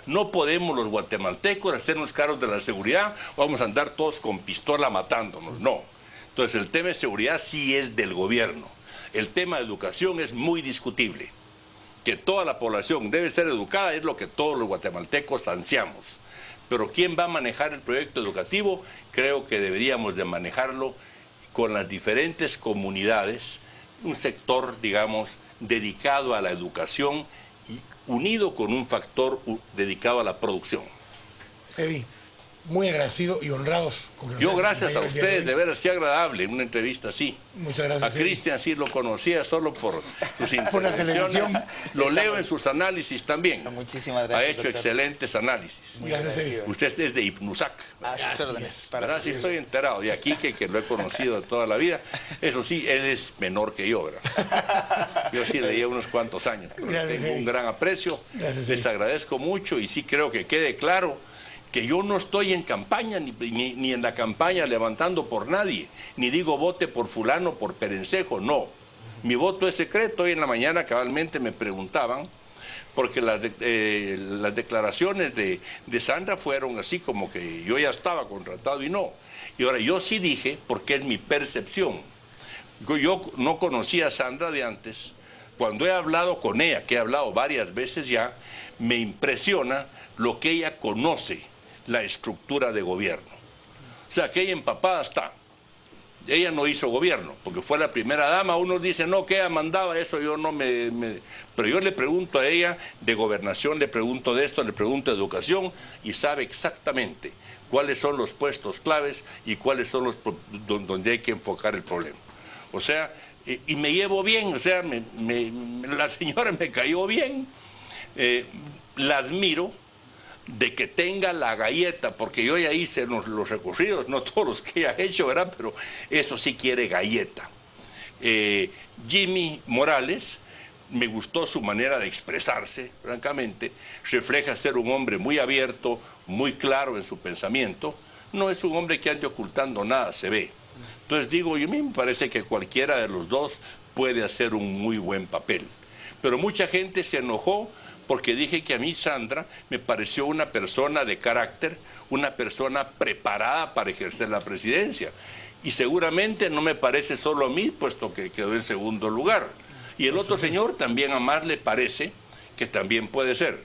No podemos los guatemaltecos hacernos cargos de la seguridad, o vamos a andar todos con pistola matándonos, no. Entonces el tema de seguridad sí es del gobierno. El tema de educación es muy discutible. Que toda la población debe ser educada es lo que todos los guatemaltecos ansiamos. Pero ¿quién va a manejar el proyecto educativo? Creo que deberíamos de manejarlo con las diferentes comunidades, un sector, digamos, dedicado a la educación y unido con un factor dedicado a la producción. Eddie, muy agradecido y honrados. Yo gracias a ustedes, de veras, qué agradable una entrevista así. Muchas gracias. A Cristian sí lo conocía solo por sus por la televisión. Lo leo en sus análisis también. Muchísimas gracias. Ha hecho excelentes análisis. Gracias, Eddie. Usted es de Ipnusac. ¿Verdad? Sí estoy enterado. De aquí que lo he conocido toda la vida. Eso sí, él es menor que yo, ¿verdad? Yo sí le llevo unos cuantos años. Pero tengo un gran aprecio. Les agradezco mucho y sí creo que quede claro que yo no estoy en campaña, ni en la campaña levantando por nadie, ni digo vote por fulano, por perencejo, no. Mi voto es secreto. Hoy en la mañana cabalmente me preguntaban, porque las declaraciones de Sandra fueron así como que yo ya estaba contratado y no. Y ahora yo sí dije, porque es mi percepción. Yo no conocía a Sandra de antes. Cuando he hablado con ella, que he hablado varias veces ya, me impresiona lo que ella conoce, la estructura de gobierno. O sea, que ella empapada está. Ella no hizo gobierno, porque fue la primera dama. Unos dicen, no, que ella mandaba eso, yo no Pero yo le pregunto a ella de gobernación, le pregunto de esto, le pregunto de educación, y sabe exactamente cuáles son los puestos claves y cuáles son los donde hay que enfocar el problema. O sea, y me llevo bien, o sea, la señora me cayó bien, la admiro, de que tenga la galleta, porque yo ya hice los recorridos, no todos los que ella ha hecho, ¿verdad? Pero eso sí quiere galleta. Jimmy Morales, me gustó su manera de expresarse, francamente, refleja ser un hombre muy abierto, muy claro en su pensamiento, no es un hombre que ande ocultando nada, se ve. Entonces digo, yo a mí me parece que cualquiera de los dos puede hacer un muy buen papel. Pero mucha gente se enojó porque dije que a mí Sandra me pareció una persona de carácter, una persona preparada para ejercer la presidencia. Y seguramente no me parece solo a mí, puesto que quedó en segundo lugar. Y el otro señor también a más le parece que también puede ser.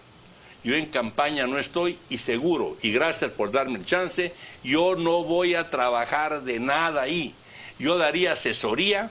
Yo en campaña no estoy y seguro, y gracias por darme el chance, yo no voy a trabajar de nada ahí. Yo daría asesoría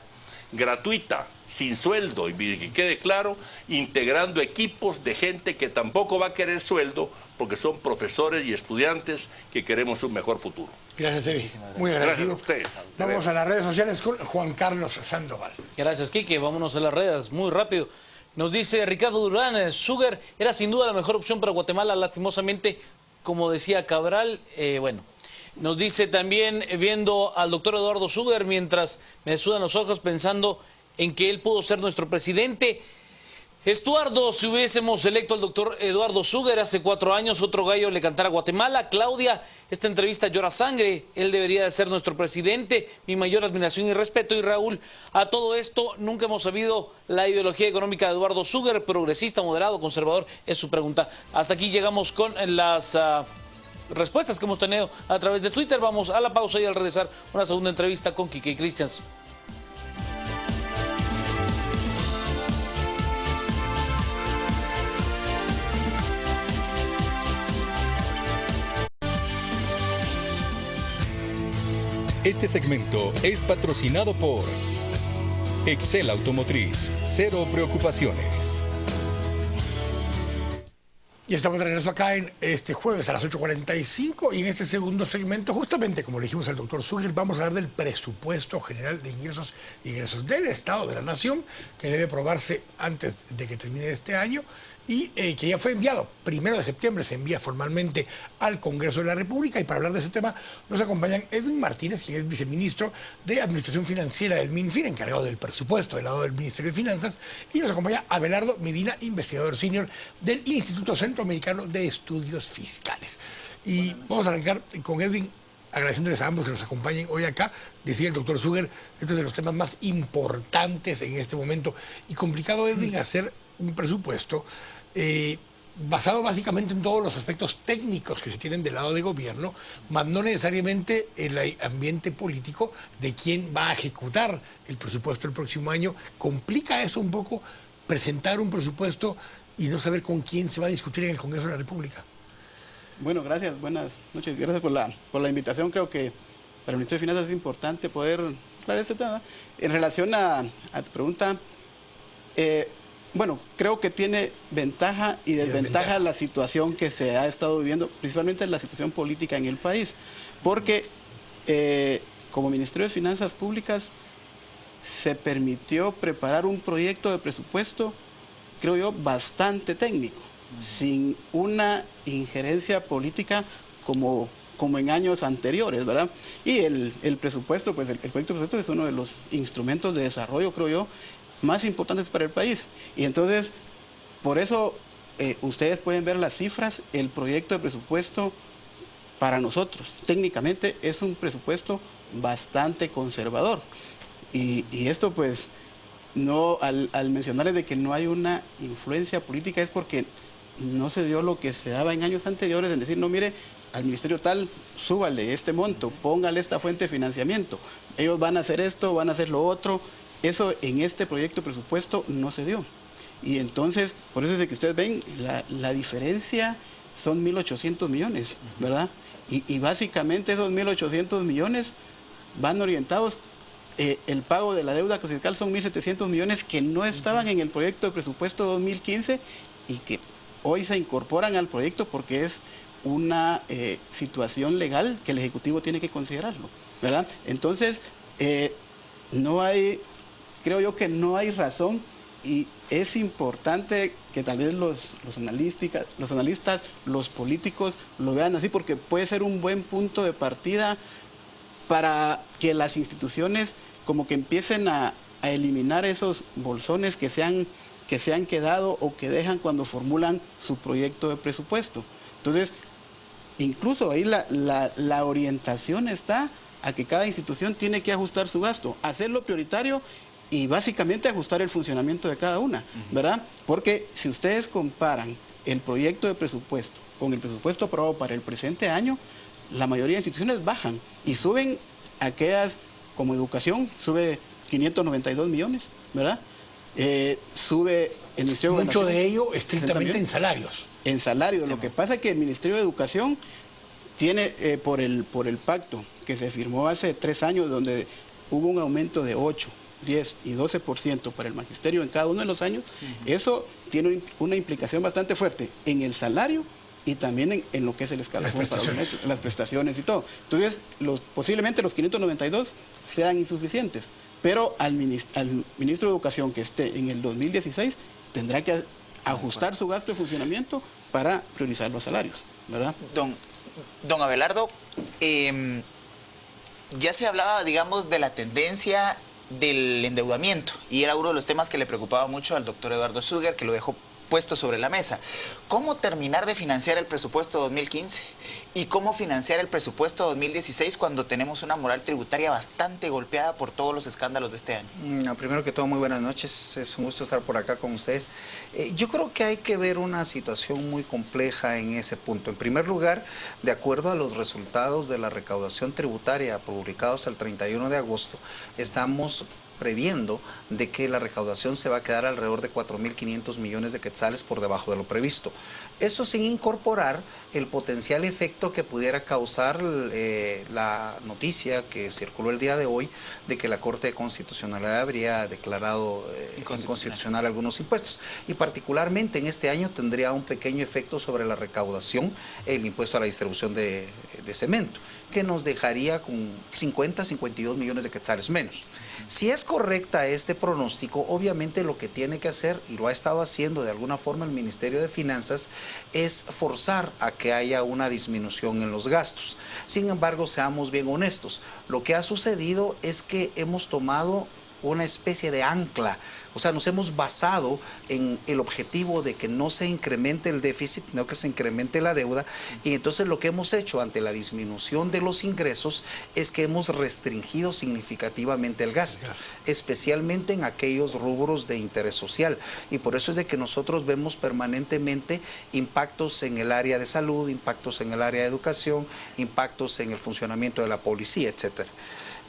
gratuita, sin sueldo, y que quede claro, integrando equipos de gente que tampoco va a querer sueldo, porque son profesores y estudiantes que queremos un mejor futuro. Gracias, Eddie. Muy agradecido. Gracias a ustedes. Vamos a las redes sociales con Juan Carlos Sandoval. Gracias, Quique. Vámonos a las redes, muy rápido. Nos dice Ricardo Durán, Sugar era sin duda la mejor opción para Guatemala, lastimosamente, como decía Cabral, bueno. Nos dice también, viendo al doctor Eduardo Sugar, mientras me sudan los ojos pensando en que él pudo ser nuestro presidente. Estuardo, si hubiésemos electo al doctor Eduardo Sugar hace 4 años, otro gallo le cantara a Guatemala. Claudia, esta entrevista llora sangre, él debería de ser nuestro presidente, mi mayor admiración y respeto. Y Raúl, a todo esto, nunca hemos sabido la ideología económica de Eduardo Sugar, progresista, moderado, conservador, es su pregunta. Hasta aquí llegamos con las respuestas que hemos tenido a través de Twitter. Vamos a la pausa y al regresar una segunda entrevista con Quique Cristians. Este segmento es patrocinado por Excel Automotriz, cero preocupaciones. Y estamos de regreso acá en este jueves a las 8:45 y en este segundo segmento, justamente como le dijimos al doctor Sugar, vamos a hablar del presupuesto general de ingresos del Estado de la Nación, que debe aprobarse antes de que termine este año y que ya fue enviado, 1 de septiembre se envía formalmente al Congreso de la República. Y para hablar de ese tema nos acompañan Edwin Martínez, quien es viceministro de Administración Financiera del MINFIN, encargado del presupuesto del lado del Ministerio de Finanzas, y nos acompaña Abelardo Medina, investigador senior del Instituto Centroamericano de Estudios Fiscales. Y vamos a arrancar con Edwin, agradeciéndoles a ambos que nos acompañen hoy acá. Decía el doctor Sugar, este es de los temas más importantes en este momento y complicado, Edwin, hacer un presupuesto basado básicamente en todos los aspectos técnicos que se tienen del lado de gobierno, más no necesariamente en el ambiente político de quién va a ejecutar el presupuesto el próximo año. ¿Complica eso un poco presentar un presupuesto y no saber con quién se va a discutir en el Congreso de la República? Bueno, gracias, buenas noches, gracias por la invitación. Creo que para el Ministerio de Finanzas es importante poder aclarar este tema. En relación a tu pregunta, bueno, creo que tiene ventaja y desventaja la situación que se ha estado viviendo, principalmente la situación política en el país, porque como Ministerio de Finanzas Públicas se permitió preparar un proyecto de presupuesto, creo yo, bastante técnico, sin una injerencia política como en años anteriores, ¿verdad? Y el presupuesto, pues el proyecto de presupuesto es uno de los instrumentos de desarrollo, creo yo, más importantes para el país. Y entonces, por eso ustedes pueden ver las cifras. El proyecto de presupuesto para nosotros técnicamente es un presupuesto bastante conservador. Y esto pues no, al mencionarles de que no hay una influencia política, es porque no se dio lo que se daba en años anteriores, en decir, no, mire, al ministerio tal, súbale este monto, póngale esta fuente de financiamiento, ellos van a hacer esto, van a hacer lo otro. Eso en este proyecto de presupuesto no se dio. Y entonces, por eso es que ustedes ven, la diferencia son 1.800 millones, ¿verdad? Y básicamente esos 1.800 millones van orientados, el pago de la deuda fiscal son 1.700 millones que no estaban en el proyecto de presupuesto 2015 y que hoy se incorporan al proyecto porque es una situación legal que el Ejecutivo tiene que considerarlo, ¿verdad? Entonces, creo yo que no hay razón, y es importante que tal vez los analistas, los políticos lo vean así, porque puede ser un buen punto de partida para que las instituciones como que empiecen a eliminar esos bolsones que se han quedado o que dejan cuando formulan su proyecto de presupuesto. Entonces, incluso ahí la orientación está a que cada institución tiene que ajustar su gasto, hacerlo prioritario y básicamente ajustar el funcionamiento de cada una, ¿verdad? Porque si ustedes comparan el proyecto de presupuesto con el presupuesto aprobado para el presente año, la mayoría de instituciones bajan y suben aquellas como educación, sube 592 millones, ¿verdad? Sube El Ministerio de Mucho Gobernación, de ello estrictamente en salarios. En salarios. Lo que pasa es que el Ministerio de Educación tiene, por el pacto que se firmó hace 3 años, donde hubo un aumento de 8, 10 y 12% para el magisterio en cada uno de los años, eso tiene una implicación bastante fuerte en el salario y también en lo que es el escalafón, las prestaciones y todo. Entonces, posiblemente los 592 sean insuficientes, pero al ministro de Educación que esté en el 2016 tendrá que ajustar su gasto de funcionamiento para priorizar los salarios, ¿verdad? Don Abelardo, ya se hablaba, digamos, de la tendencia del endeudamiento, y era uno de los temas que le preocupaba mucho al doctor Eduardo Suger, que lo dejó puesto sobre la mesa. ¿Cómo terminar de financiar el presupuesto 2015? ¿Y cómo financiar el presupuesto 2016 cuando tenemos una moral tributaria bastante golpeada por todos los escándalos de este año? No, primero que todo, muy buenas noches. Es un gusto estar por acá con ustedes. Yo creo que hay que ver una situación muy compleja en ese punto. En primer lugar, de acuerdo a los resultados de la recaudación tributaria publicados el 31 de agosto, estamos previendo de que la recaudación se va a quedar alrededor de 4.500 millones de quetzales por debajo de lo previsto. Eso sin incorporar el potencial efecto que pudiera causar la noticia que circuló el día de hoy de que la Corte de Constitucionalidad habría declarado inconstitucional algunos impuestos. Y particularmente en este año tendría un pequeño efecto sobre la recaudación el impuesto a la distribución de cemento, que nos dejaría con 52 millones de quetzales menos. Si es correcta este pronóstico, obviamente lo que tiene que hacer, y lo ha estado haciendo de alguna forma el Ministerio de Finanzas, es forzar a que haya una disminución en los gastos. Sin embargo, seamos bien honestos, lo que ha sucedido es que hemos tomado una especie de ancla, o sea, nos hemos basado en el objetivo de que no se incremente el déficit, no que se incremente la deuda, y entonces lo que hemos hecho ante la disminución de los ingresos es que hemos restringido significativamente el gasto, especialmente en aquellos rubros de interés social, y por eso es de que nosotros vemos permanentemente impactos en el área de salud, impactos en el área de educación, impactos en el funcionamiento de la policía, etcétera.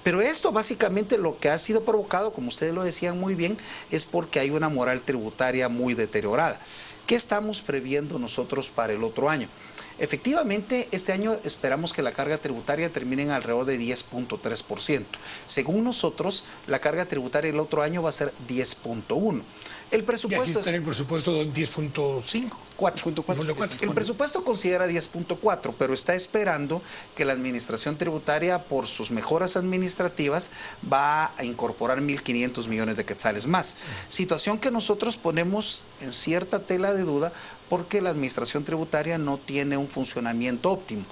Pero esto básicamente lo que ha sido provocado, como ustedes lo decían muy bien, es porque hay una moral tributaria muy deteriorada. ¿Qué estamos previendo nosotros para el otro año? Efectivamente, este año esperamos que la carga tributaria termine en alrededor de 10.3%. Según nosotros, la carga tributaria el otro año va a ser 10.1%. El presupuesto está en el presupuesto 10.5. 4.4. El presupuesto considera 10.4, pero está esperando que la administración tributaria, por sus mejoras administrativas, va a incorporar 1.500 millones de quetzales más. Situación que nosotros ponemos en cierta tela de duda porque la administración tributaria no tiene un funcionamiento óptimo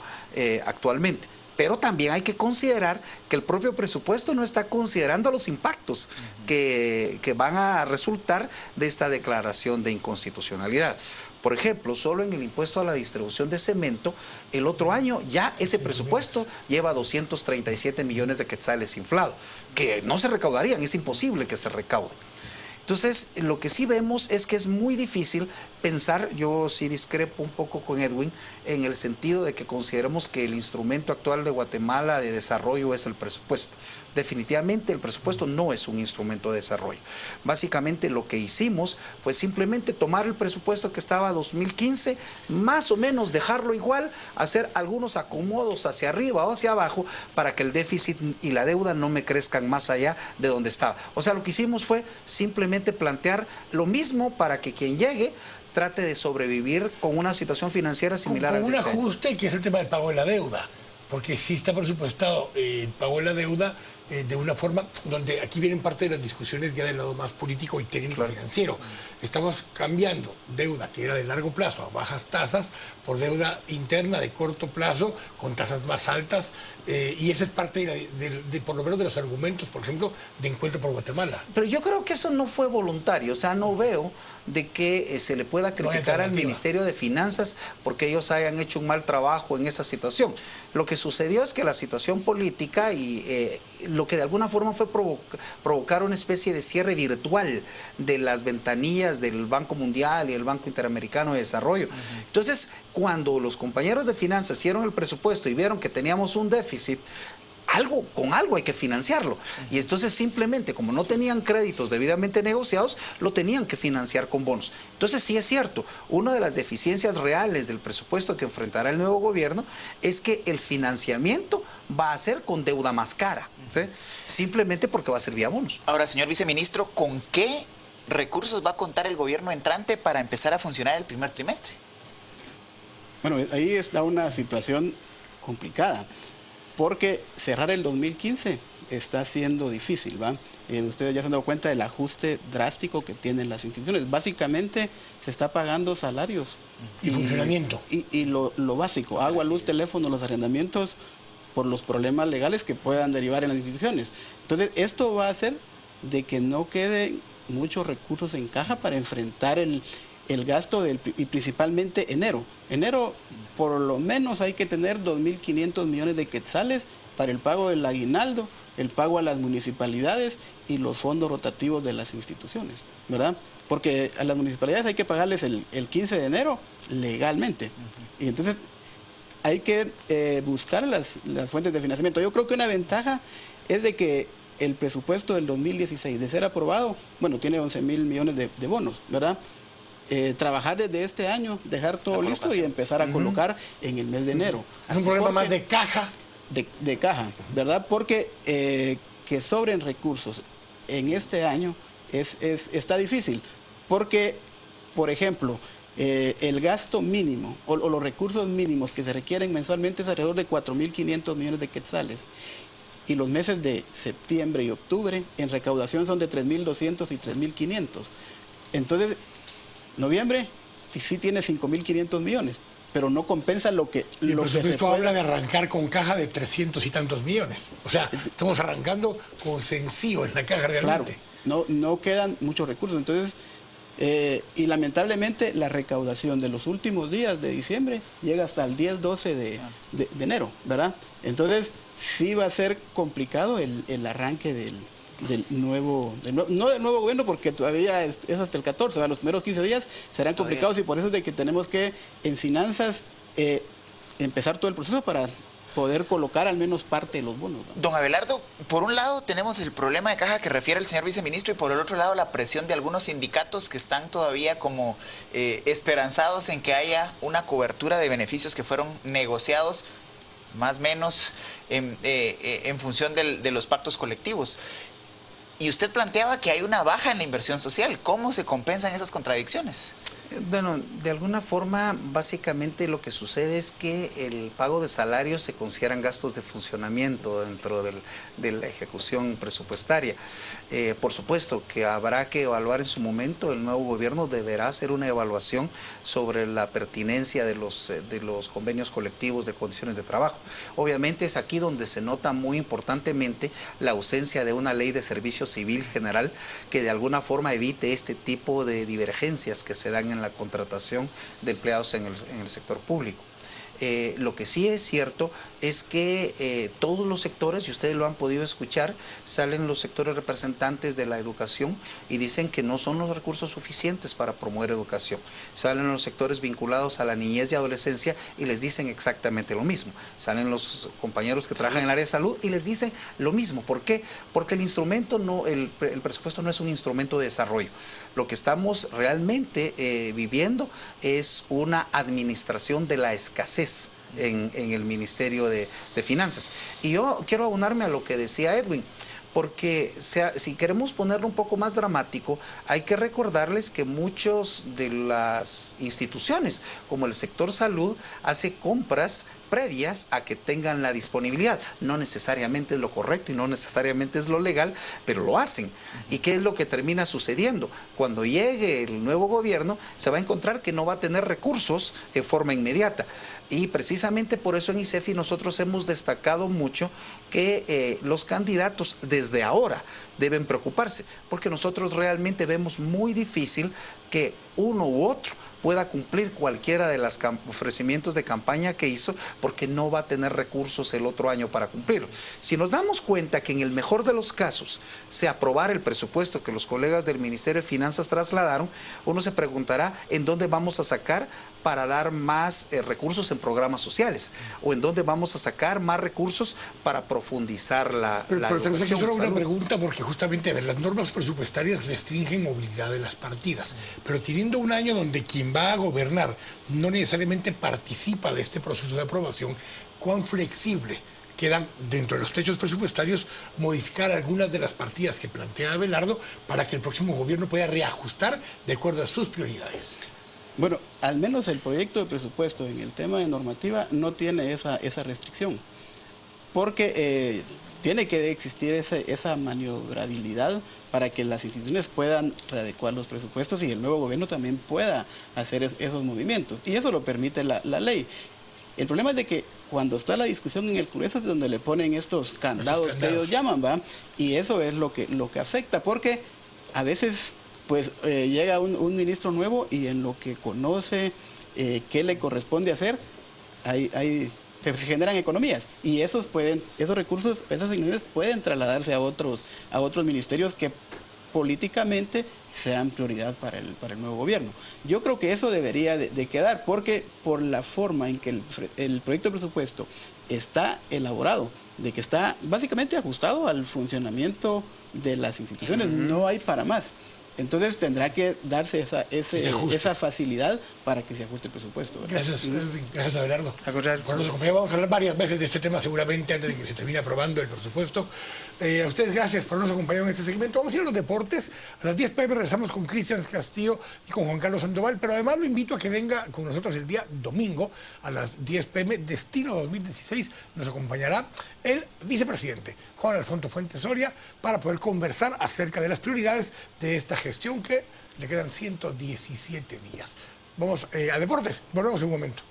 actualmente. Pero también hay que considerar que el propio presupuesto no está considerando los impactos que van a resultar de esta declaración de inconstitucionalidad. Por ejemplo, solo en el impuesto a la distribución de cemento, el otro año ya ese presupuesto lleva 237 millones de quetzales inflado, que no se recaudarían, es imposible que se recaude. Entonces, lo que sí vemos es que es muy difícil pensar, yo sí discrepo un poco con Edwin, en el sentido de que consideremos que el instrumento actual de Guatemala de desarrollo es el presupuesto. Definitivamente el presupuesto no es un instrumento de desarrollo. Básicamente lo que hicimos fue simplemente tomar el presupuesto que estaba 2015, más o menos dejarlo igual, hacer algunos acomodos hacia arriba o hacia abajo para que el déficit y la deuda no me crezcan más allá de donde estaba. O sea, lo que hicimos fue simplemente plantear lo mismo para que quien llegue trate de sobrevivir con una situación financiera similar al con de un ajuste que es el tema del pago de la deuda, porque sí está presupuestado el pago de la deuda de una forma donde aquí vienen parte de las discusiones ya del lado más político y técnico financiero. Estamos cambiando deuda que era de largo plazo a bajas tasas por deuda interna de corto plazo con tasas más altas y esa es parte de por lo menos de los argumentos, por ejemplo, de Encuentro por Guatemala. Pero yo creo que eso no fue voluntario, o sea, no veo de que se le pueda criticar al Ministerio de Finanzas porque ellos hayan hecho un mal trabajo en esa situación. Lo que sucedió es que la situación política y lo que de alguna forma fue provocar una especie de cierre virtual de las ventanillas del Banco Mundial y el Banco Interamericano de Desarrollo. Entonces, cuando los compañeros de finanzas hicieron el presupuesto y vieron que teníamos un déficit con algo hay que financiarlo. Y entonces simplemente, como no tenían créditos debidamente negociados, lo tenían que financiar con bonos. Entonces sí es cierto, una de las deficiencias reales del presupuesto que enfrentará el nuevo gobierno es que el financiamiento va a ser con deuda más cara, ¿sí? Simplemente porque va a ser vía bonos. Ahora, señor viceministro, ¿con qué recursos va a contar el gobierno entrante para empezar a funcionar el primer trimestre? Bueno, ahí está una situación complicada, porque cerrar el 2015 está siendo difícil, ¿va? Ustedes ya se han dado cuenta del ajuste drástico que tienen las instituciones. Básicamente se está pagando salarios. Y funcionamiento. Y lo básico, agua, luz, teléfono, los arrendamientos, por los problemas legales que puedan derivar en las instituciones. Entonces, esto va a hacer de que no queden muchos recursos en caja para enfrentar el gasto y principalmente enero. Enero, por lo menos hay que tener 2.500 millones de quetzales para el pago del aguinaldo, el pago a las municipalidades y los fondos rotativos de las instituciones, ¿verdad? Porque a las municipalidades hay que pagarles el 15 de enero legalmente. Y entonces hay que buscar las fuentes de financiamiento. Yo creo que una ventaja es de que el presupuesto del 2016, de ser aprobado, bueno, tiene 11.000 millones de bonos, ¿verdad? Trabajar desde este año, dejar todo listo y empezar a colocar en el mes de enero. Es un problema más de caja. De caja, ¿verdad? Porque que sobren recursos en este año está difícil. Porque, por ejemplo, el gasto mínimo o los recursos mínimos que se requieren mensualmente es alrededor de 4.500 millones de quetzales. Y los meses de septiembre y octubre en recaudación son de 3.200 y 3.500. Entonces, noviembre sí tiene 5.500 millones, pero no compensa lo que se puede... habla de arrancar con caja de 300 y tantos millones. O sea, estamos arrancando con sencillo en la caja realmente. Claro, no quedan muchos recursos. Entonces, y lamentablemente la recaudación de los últimos días de diciembre llega hasta el 10-12 de enero, ¿verdad? Entonces, sí va a ser complicado el arranque del nuevo gobierno, porque todavía es hasta el 14, ¿verdad? Los primeros 15 días serán complicados y por eso es de que tenemos que en finanzas empezar todo el proceso para poder colocar al menos parte de los bonos, ¿no? Don Abelardo, por un lado tenemos el problema de caja que refiere el señor viceministro y por el otro lado la presión de algunos sindicatos que están todavía como esperanzados en que haya una cobertura de beneficios que fueron negociados más o menos en función de los pactos colectivos. Y usted planteaba que hay una baja en la inversión social. ¿Cómo se compensan esas contradicciones? Bueno, de alguna forma, básicamente lo que sucede es que el pago de salarios se consideran gastos de funcionamiento dentro de la ejecución presupuestaria. Por supuesto que habrá que evaluar en su momento, el nuevo gobierno deberá hacer una evaluación sobre la pertinencia de los convenios colectivos de condiciones de trabajo. Obviamente es aquí donde se nota muy importantemente la ausencia de una ley de servicio civil general que de alguna forma evite este tipo de divergencias que se dan en la contratación de empleados en el sector público. Lo que sí es cierto es que todos los sectores, y ustedes lo han podido escuchar, salen los sectores representantes de la educación y dicen que no son los recursos suficientes para promover educación. Salen los sectores vinculados a la niñez y adolescencia y les dicen exactamente lo mismo. Salen los compañeros que trabajan en el área de salud y les dicen lo mismo. ¿Por qué? Porque el instrumento el presupuesto no es un instrumento de desarrollo. Lo que estamos realmente viviendo es una administración de la escasez en el Ministerio de Finanzas. Y yo quiero abonarme a lo que decía Edwin, porque si queremos ponerlo un poco más dramático, hay que recordarles que muchos de las instituciones, como el sector salud, hace compras previas a que tengan la disponibilidad. No necesariamente es lo correcto y no necesariamente es lo legal, pero lo hacen. ¿Y qué es lo que termina sucediendo? Cuando llegue el nuevo gobierno, se va a encontrar que no va a tener recursos de forma inmediata. Y precisamente por eso en ICEFI nosotros hemos destacado mucho que los candidatos desde ahora deben preocuparse, porque nosotros realmente vemos muy difícil que uno u otro pueda cumplir cualquiera de los ofrecimientos de campaña que hizo, porque no va a tener recursos el otro año para cumplirlo. Si nos damos cuenta que en el mejor de los casos se aprobara el presupuesto que los colegas del Ministerio de Finanzas trasladaron, uno se preguntará en dónde vamos a sacar para dar más recursos en programas sociales, o en dónde vamos a sacar más recursos para profundizar la Pero tenemos aquí solo una salud. pregunta, porque justamente, a ver, las normas presupuestarias restringen movilidad de las partidas, pero teniendo un año donde quien va a gobernar no necesariamente participa de este proceso de aprobación, ¿cuán flexible quedan dentro de los techos presupuestarios modificar algunas de las partidas que plantea Abelardo para que el próximo gobierno pueda reajustar de acuerdo a sus prioridades? Bueno, al menos el proyecto de presupuesto en el tema de normativa no tiene esa restricción, porque tiene que existir esa maniobrabilidad para que las instituciones puedan readecuar los presupuestos y el nuevo gobierno también pueda hacer esos movimientos, y eso lo permite la ley. El problema es de que cuando está la discusión en el Congreso es donde le ponen estos candados que ellos llaman, ¿va? Y eso es lo que afecta, porque a veces pues llega un ministro nuevo y en lo que conoce qué le corresponde hacer, se generan economías, y esos recursos, esas asignaciones pueden trasladarse a otros ministerios que políticamente sean prioridad para el nuevo gobierno. Yo creo que eso debería de quedar, porque por la forma en que el proyecto de presupuesto está elaborado, de que está básicamente ajustado al funcionamiento de las instituciones, no hay para más. Entonces tendrá que darse esa facilidad para que se ajuste el presupuesto, ¿verdad? Gracias Abelardo. Vamos a hablar varias veces de este tema seguramente antes de que se termine aprobando el presupuesto. A ustedes gracias por habernos acompañado en este segmento. Vamos a ir a los deportes. A las 10 p.m. regresamos con Cristian Castillo y con Juan Carlos Sandoval, pero además lo invito a que venga con nosotros el día domingo a las 10 p.m. Destino 2016. Nos acompañará el vicepresidente Juan Alfonso Fuentes Soria para poder conversar acerca de las prioridades de esta gestión que le quedan 117 días. Vamos a deportes, volvemos en un momento.